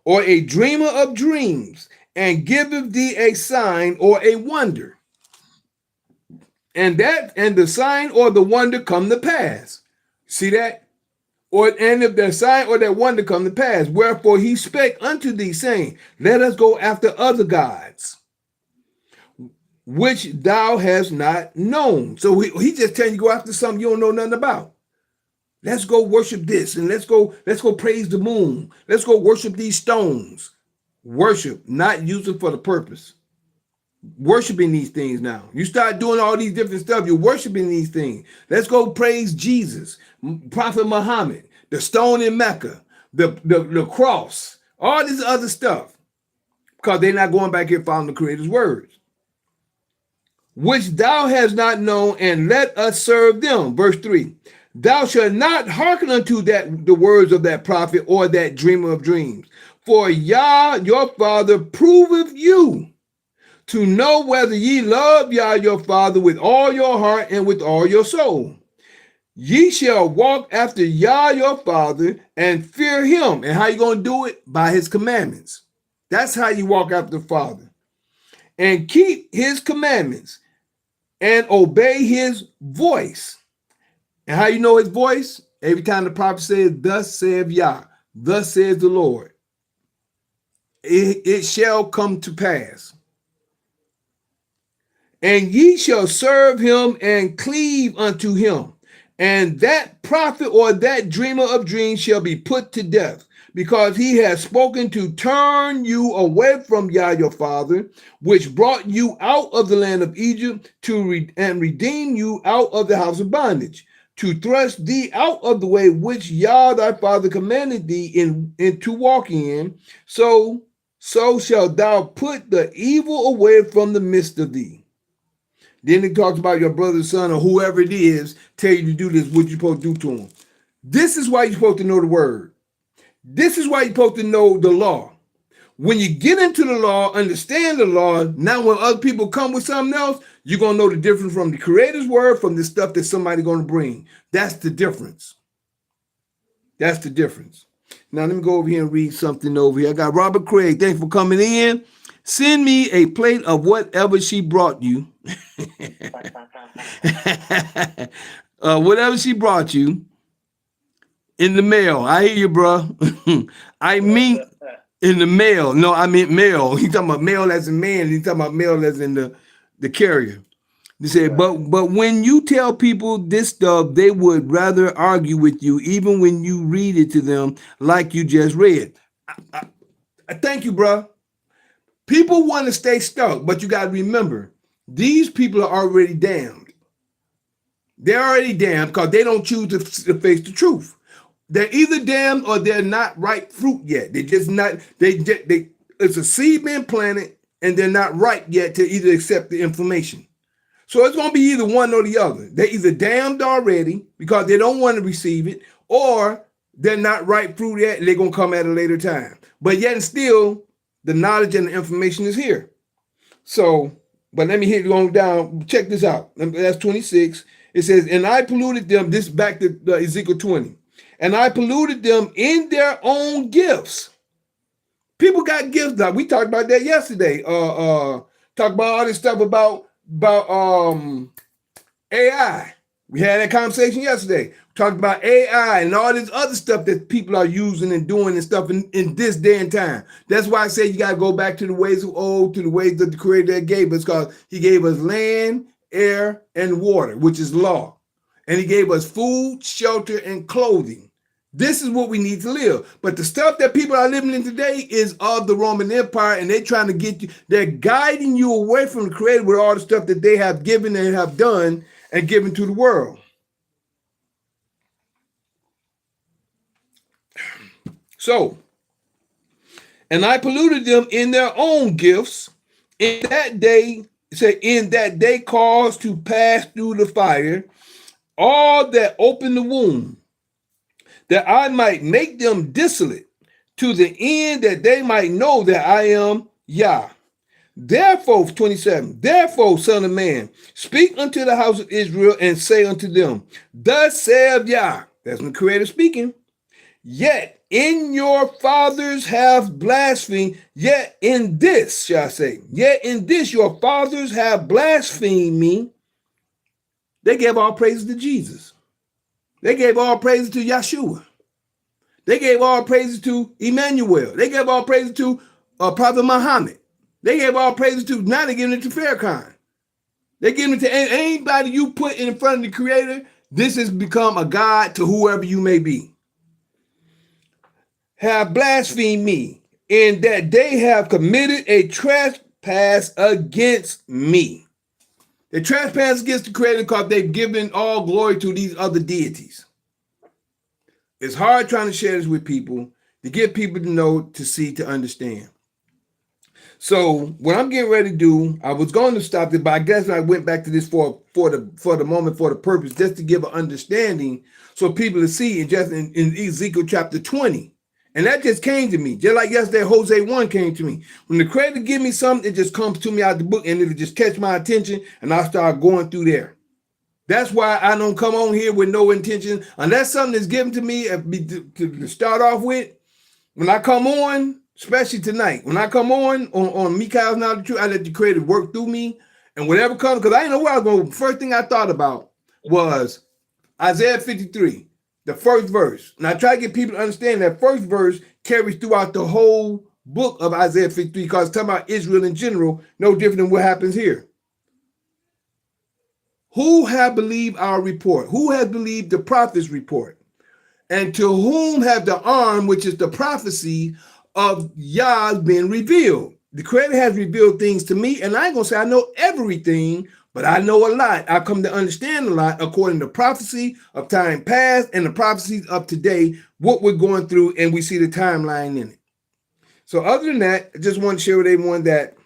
or a dreamer of dreams, and giveth thee a sign or a wonder, and the sign or the wonder come to pass. See that? And if the sign or that wonder come to pass, wherefore he spake unto thee, saying, let us go after other gods, which thou hast not known. So he just telling you go after something you don't know nothing about. Let's go worship this, and let's go praise the moon. Let's go worship these stones. Worship, not use it for the purpose. Worshiping these things now. You start doing all these different stuff, you're worshiping these things. Let's go praise Jesus, Prophet Muhammad, the stone in Mecca, the cross, all this other stuff. Because they're not going back here following the Creator's words. Which thou hast not known, and let us serve them. Verse 3. Thou shalt not hearken unto the words of that prophet or that dreamer of dreams. For Yah your Father proveth you to know whether ye love Yah your Father with all your heart and with all your soul. Ye shall walk after Yah your Father and fear him. And how you going to do it? By his commandments. That's how you walk after the Father. And keep his commandments and obey his voice. And how you know his voice? Every time the prophet says, thus saith Yah, thus says the Lord, it shall come to pass. And ye shall serve him and cleave unto him. And that prophet or that dreamer of dreams shall be put to death, because he has spoken to turn you away from Yah your Father, which brought you out of the land of Egypt and redeem you out of the house of bondage, to thrust thee out of the way which Yah thy Father commanded thee in to walk in, so shalt thou put the evil away from the midst of thee. Then it talks about your brother's son or whoever it is, tell you to do this, what you're supposed to do to him. This is why you're supposed to know the word. This is why you're supposed to know the law. When you get into the law, understand the law, now when other people come with something else, you're going to know the difference from the Creator's word from the stuff that somebody's going to bring. That's the difference. That's the difference. Now, let me go over here and read something over here. I got Robert Craig. Thanks for coming in. Send me a plate of whatever she brought you. Whatever she brought you in the mail. I hear you, bro. I mean in the mail. No, I meant mail. He's talking about mail as in man. He's talking about mail as in the carrier. He said, but when you tell people this stuff, they would rather argue with you, even when you read it to them like you just read. I thank you, bro. People want to stay stuck, but you got to remember, these people are already damned. They're already damned because they don't choose to face the truth. They're either damned or they're not ripe fruit yet. They're just not, it's a seed being planted and they're not ripe yet to either accept the information. So it's going to be either one or the other. They're either damned already because they don't want to receive it, or they're not ripe fruit yet and they're going to come at a later time. But yet and still, the knowledge and the information is here. So, but let me hit it on down. Check this out. That's 26. It says, and I polluted them, this back to Ezekiel 20. And I polluted them in their own gifts. People got gifts now. We talked about that yesterday. Talked about all this stuff about AI. We had that conversation yesterday. Talked about AI and all this other stuff that people are using and doing and stuff in this day and time. That's why I say you got to go back to the ways of old, to the ways that the Creator gave us, because He gave us land, air, and water, which is law. And He gave us food, shelter, and clothing. This is what we need to live. But the stuff that people are living in today is of the Roman Empire, and they're trying to get you, they're guiding you away from the Creator with all the stuff that they have given and have done and given to the world. So, and I polluted them in their own gifts. In that day, in that they caused to pass through the fire all that opened the womb, that I might make them desolate, to the end that they might know that I am Yah. Therefore, 27, therefore, son of man, speak unto the house of Israel and say unto them, thus saith Yah, that's the Creator speaking, yet in your fathers have blasphemed, yet in this, shall I say, yet in this your fathers have blasphemed me. They gave all praises to Jesus. They gave all praises to Yeshua. They gave all praises to Emmanuel. They gave all praises to Prophet Muhammad. They gave all praises to, now they're giving it to Farrakhan. They're giving it to anybody you put in front of the Creator. This has become a God to whoever you may be. Have blasphemed me, in that they have committed a trespass against me. They trespass against the Creator because they've given all glory to these other deities. It's hard trying to share this with people, to get people to know, to see, to understand. So what I'm getting ready to do, I was going to stop it, but I guess I went back to this for the moment, for the purpose, just to give an understanding so people to see in Ezekiel chapter 20. And that just came to me. Just like yesterday, Hosea 1 came to me. When the Creator give me something, it just comes to me out the book and it'll just catch my attention and I start going through there. That's why I don't come on here with no intention. Unless something is given to me to start off with, when I come on, especially tonight, when I come on Mikhail's Not the Truth, I let the Creator work through me. And whatever comes, because I didn't know where I was going. First thing I thought about was Isaiah 53. The first verse. And I try to get people to understand that first verse carries throughout the whole book of Isaiah 53 because it's talking about Israel in general, no different than what happens here. Who have believed our report? Who has believed the prophet's report? And to whom have the arm, which is the prophecy of Yah, been revealed? The Creator has revealed things to me, and I ain't going to say I know everything, but I know a lot. I come to understand a lot according to prophecy of time past and the prophecies of today, what we're going through, and we see the timeline in it. So other than that, I just want to share with everyone that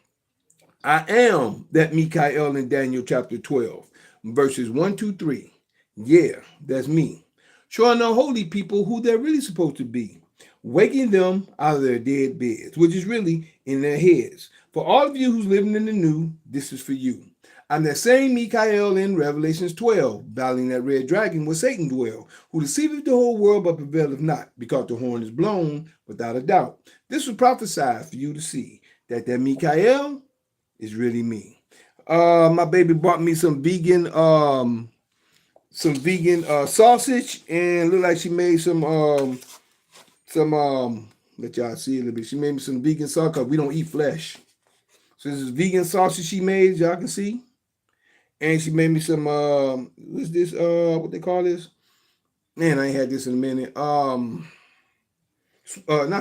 I am that Mikhail in Daniel chapter 12, verses 1, 2, 3. Yeah, that's me. Showing the holy people who they're really supposed to be, waking them out of their dead beds, which is really in their heads. For all of you who's living in the new, this is for you. I'm that same Mikhail in Revelations 12, battling that red dragon where Satan dwell, who deceiveth the whole world but prevaileth not, because the horn is blown without a doubt. This was prophesied for you to see, that Mikhail is really me. My baby bought me some vegan sausage, and looked like she made some let y'all see a little bit. She made me some vegan sausage because we don't eat flesh. So this is vegan sausage she made, y'all can see. And she made me some what's this? What they call this? Man, I ain't had this in a minute. Not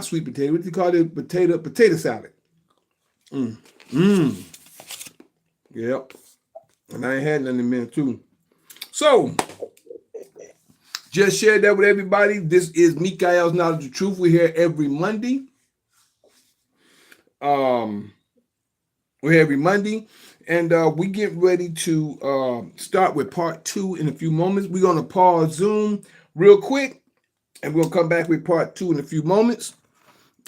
sweet potato. What do you call it? Potato salad. Yep. And I ain't had none in a minute too. So just share that with everybody. This is Mikhail's Knowledge of Truth. We're here every Monday. We're here every Monday. And we get ready to start with part 2 in a few moments. We're going to pause Zoom real quick, and we'll come back with part 2 in a few moments.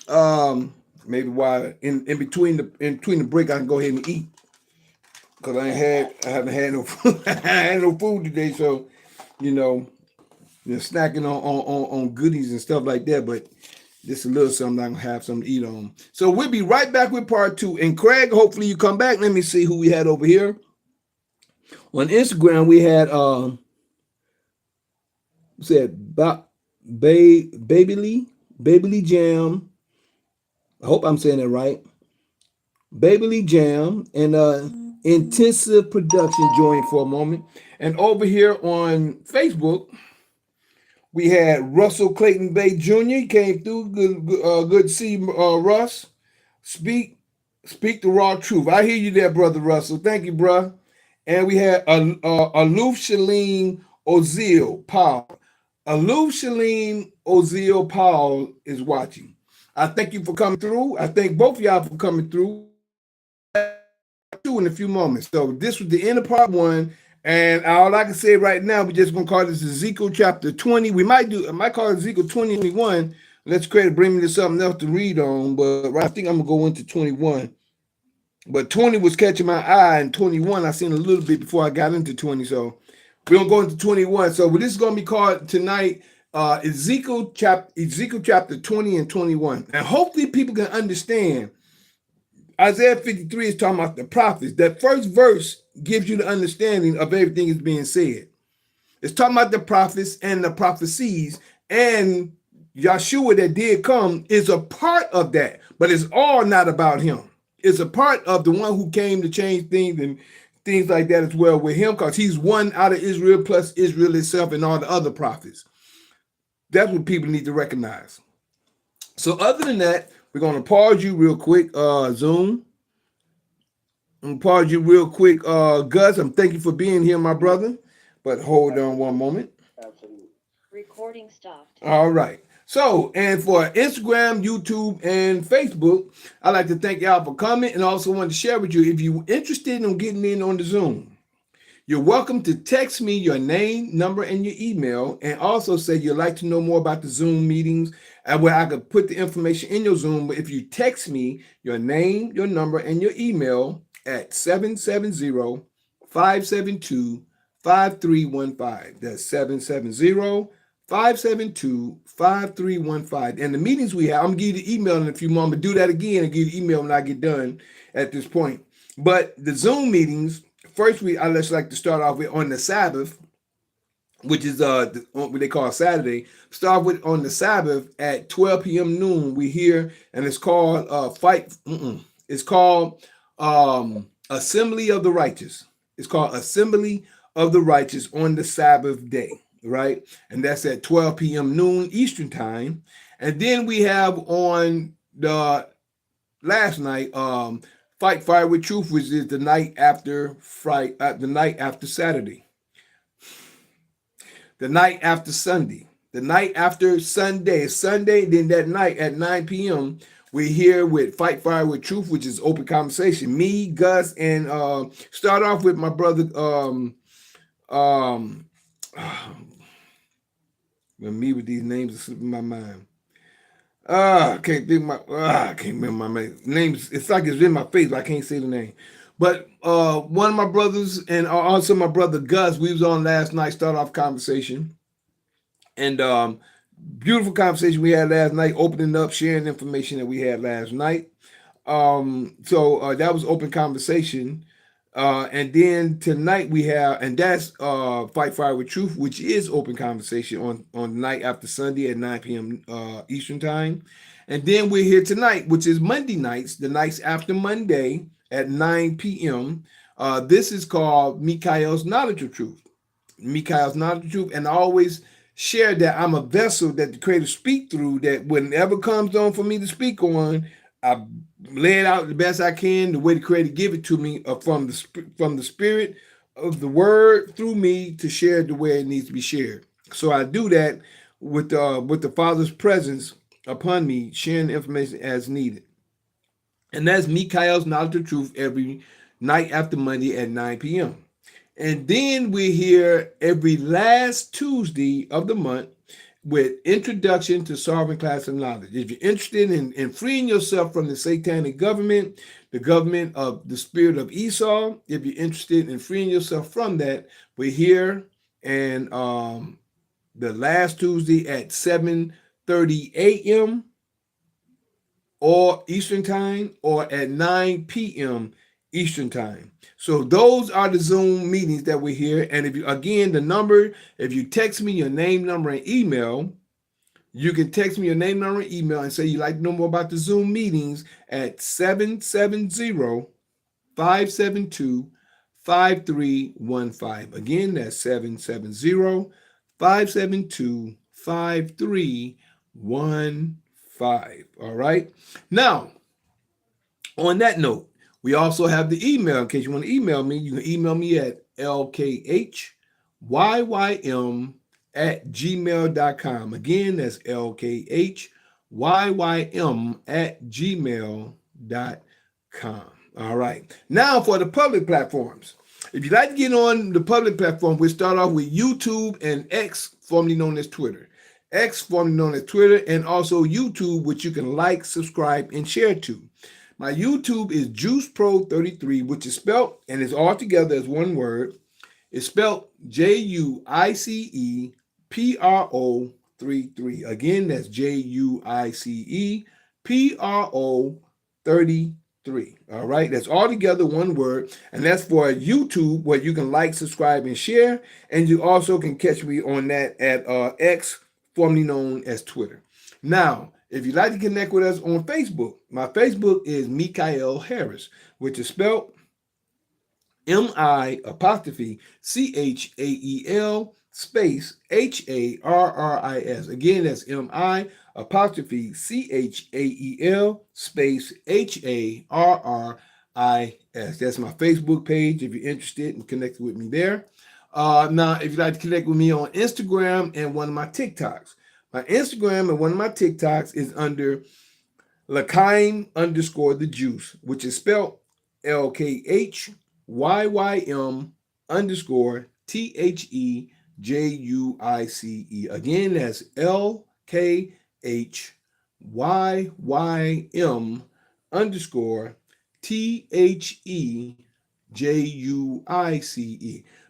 Maybe while in between the break, I can go ahead and eat. because I haven't had no food. I had no food today, so you know, snacking on goodies and stuff like that. But just a little something I can have something to eat on. So we'll be right back with part 2. And Craig, hopefully you come back. Let me see who we had over here. On Instagram, we had said Baby Lee Jam. I hope I'm saying it right. Baby Lee Jam and Intensive Production joined for a moment. And over here on Facebook, we had Russell Clayton Bay Jr. He came through. Good to see Russ. Speak the raw truth. I hear you there, Brother Russell. Thank you, bruh. And we had Aloof Shaleen Ozil Powell. Aloof Shaleen Ozil Powell is watching. I thank you for coming through. I thank both of y'all for coming through. In a few moments. So this was the end of part 1. And all I can say right now, we're just gonna call this Ezekiel chapter 20. I might call it Ezekiel 21. Let's bring me to something else to read on. But I think I'm gonna go into 21. But 20 was catching my eye, and 21 I seen a little bit before I got into 20. So we're gonna go into 21. So this is gonna be called tonight Ezekiel chapter 20 and 21. And hopefully people can understand. Isaiah 53 is talking about the prophets. That first verse gives you the understanding of everything that's being said. It's talking about the prophets and the prophecies, and Yahshua that did come is a part of that, but it's all not about him. It's a part of the one who came to change things and things like that as well with him, because he's one out of Israel plus Israel itself and all the other prophets. That's what people need to recognize. So other than that, we're going to pause you real quick, Zoom. I'm pause you real quick, Gus. I'm thank you for being here, my brother. But hold on one moment. Absolutely. Recording stopped. All right. So, and for Instagram, YouTube, and Facebook, I'd like to thank y'all for coming, and also want to share with you, if you're interested in getting in on the Zoom, you're welcome to text me your name, number, and your email, and also say you'd like to know more about the Zoom meetings, and where I could put the information in your Zoom. But if you text me your name, your number, and your email at 770-572-5315. That's 770-572-5315. And the meetings we have, I'm going to give you the email in a few moments. Do that again and give you the email when I get done at this point. But the Zoom meetings, first I just like to start off with on the Sabbath, which is what they call Saturday. Start with on the Sabbath at 12 p.m. noon. We here, and it's called It's called Assembly of the Righteous. It's called Assembly of the Righteous on the Sabbath day, right? And that's at 12 p.m. noon Eastern time. And then we have on the last night, Fight Fire with Truth, which is the night after Friday, the night after Saturday, the night after Sunday, the night after Sunday. Sunday, then that night at 9 p.m. we're here with Fight Fire with Truth, which is open conversation. Me, Gus, and start off with my brother. Me with these names are slipping my mind. I can't remember my names. It's like it's in my face, but I can't say the name. But one of my brothers and also my brother Gus, we was on last night, start off conversation. And beautiful conversation we had last night, opening up, sharing information that we had last night. So that was open conversation. And then tonight we have, and that's Fight Fire with Truth, which is open conversation on the night after Sunday at 9 p.m. Eastern time. And then we're here tonight, which is Monday nights, the nights after Monday at 9 p.m. This is called Mikael's Knowledge of Truth. Mikael's Knowledge of Truth. And I always share that I'm a vessel that the Creator speak through, that whenever comes on for me to speak on, I lay it out the best I can, the way the Creator give it to me from the Spirit of the Word through me to share it the way it needs to be shared. So I do that with the Father's presence upon me, sharing the information as needed. And that's Mikael's Knowledge of Truth every night after Monday at 9 p.m. And then we're here every last Tuesday of the month with Introduction to Sovereign Class of Knowledge. If you're interested in freeing yourself from the satanic government, the government of the spirit of Esau, if you're interested in freeing yourself from that, we're here and the last Tuesday at 7:30 a.m. or Eastern Time, or at 9 p.m. Eastern Time. So those are the Zoom meetings that we're here. And if you, again, the number, if you text me your name, number, and email, you can text me your name, number, and email and say you'd like to know more about the Zoom meetings at 770-572-5315. Again, that's 770-572-5315. All right. Now, on that note, we also have the email. In case you want to email me, you can email me at lkhyym@gmail.com. Again, that's lkhyym@gmail.com. All right. Now for the public platforms. If you'd like to get on the public platform, we'll start off with YouTube and X, formerly known as Twitter. X, formerly known as Twitter, and also YouTube, which you can like, subscribe, and share to. My YouTube is JuicePro33, which is spelled, and it's all together as one word. It's spelled JuicePro33. Again, that's JuicePro33. All right, that's all together one word, and that's for YouTube, where you can like, subscribe, and share. And you also can catch me on that at X, formerly known as Twitter. Now, if you'd like to connect with us on Facebook, my Facebook is Mikael Harris, which is spelled MI'(CHAEL) space HARRIS. Again, that's MI'(CHAEL) space HARRIS. That's my Facebook page if you're interested in connecting with me there. Now, if you'd like to connect with me on Instagram and one of my TikToks, my Instagram and one of my TikToks is under Lkhyym _ the juice, which is spelled LKHYYM _ THEJUICE. Again, that's LKHYYM _ THEJUICE.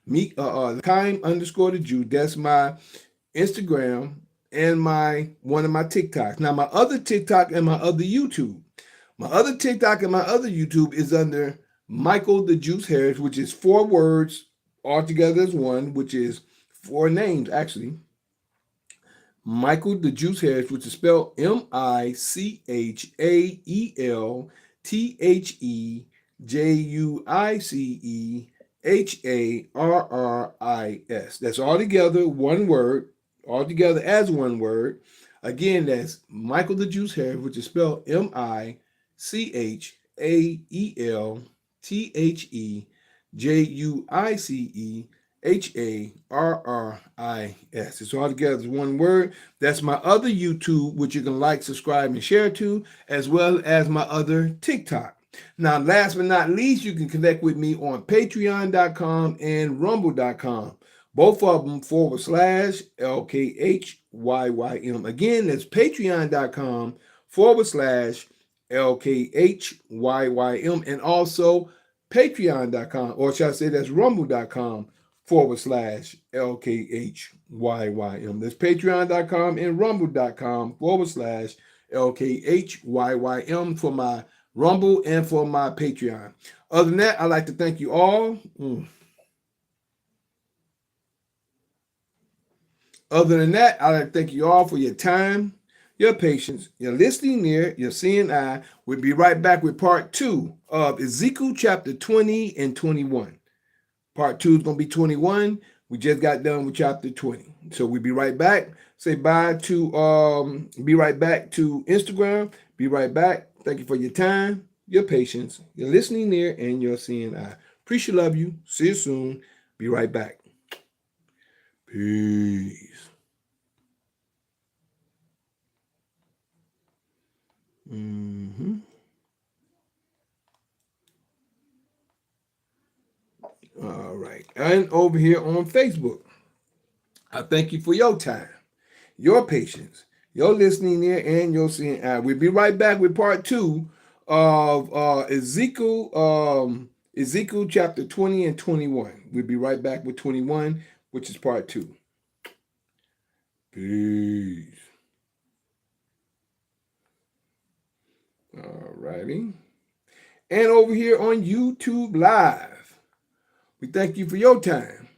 Lkhyym _ the juice. That's my Instagram and one of my TikToks. Now, my other TikTok and my other YouTube. My other TikTok and my other YouTube is under Michael the Juice Harris, which is 4 words all together as one, which is 4 names actually. Michael the Juice Harris, which is spelled MICHAELTHEJUICEHARRIS. That's all together one word, all together as one word. Again, that's Michael the Juice Harris, which is spelled MICHAELTHEJUICEHARRIS. It's all together as one word. That's my other YouTube, which you can like, subscribe, and share to, as well as my other TikTok. Now, last but not least, you can connect with me on patreon.com and rumble.com. Both of them /LKHYYM. Again, that's patreon.com /LKHYYM, and also patreon.com, or should I say that's rumble.com /LKHYYM. That's patreon.com and rumble.com /LKHYYM for my Rumble and for my Patreon. Other than that, I'd like to thank you all. Other than that, I'd like to thank you all for your time, your patience, your listening ear, your seeing eye. We'll be right back with part 2 of Ezekiel chapter 20 and 21. Part 2 is going to be 21. We just got done with chapter 20. So we'll be right back. Say bye to, be right back to Instagram. Be right back. Thank you for your time, your patience, your listening ear, and your seeing eye. Appreciate, love you. See you soon. Be right back. Peace. All right. And over here on Facebook, I thank you for your time. your patience, your listening ear, and your seeing eye. We'll be right back with part 2 of Ezekiel chapter 20 and 21. We'll be right back with 21, which is part 2. Peace. All righty. And over here on YouTube Live, we thank you for your time,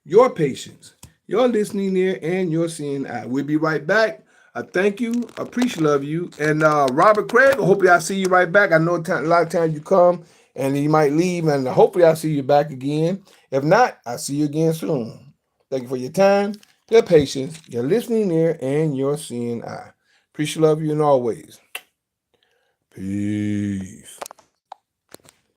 your patience, your listening ear, and your seeing eye. We'll be right back. I thank you, appreciate, love you. And Robert Craig, hopefully I'll see you right back. I know a lot of times you come and you might leave, and hopefully I'll see you back again. If not, I'll see you again soon. Thank you for your time, your patience, your listening ear, and your seeing eye. Appreciate, love you, and always. Peace.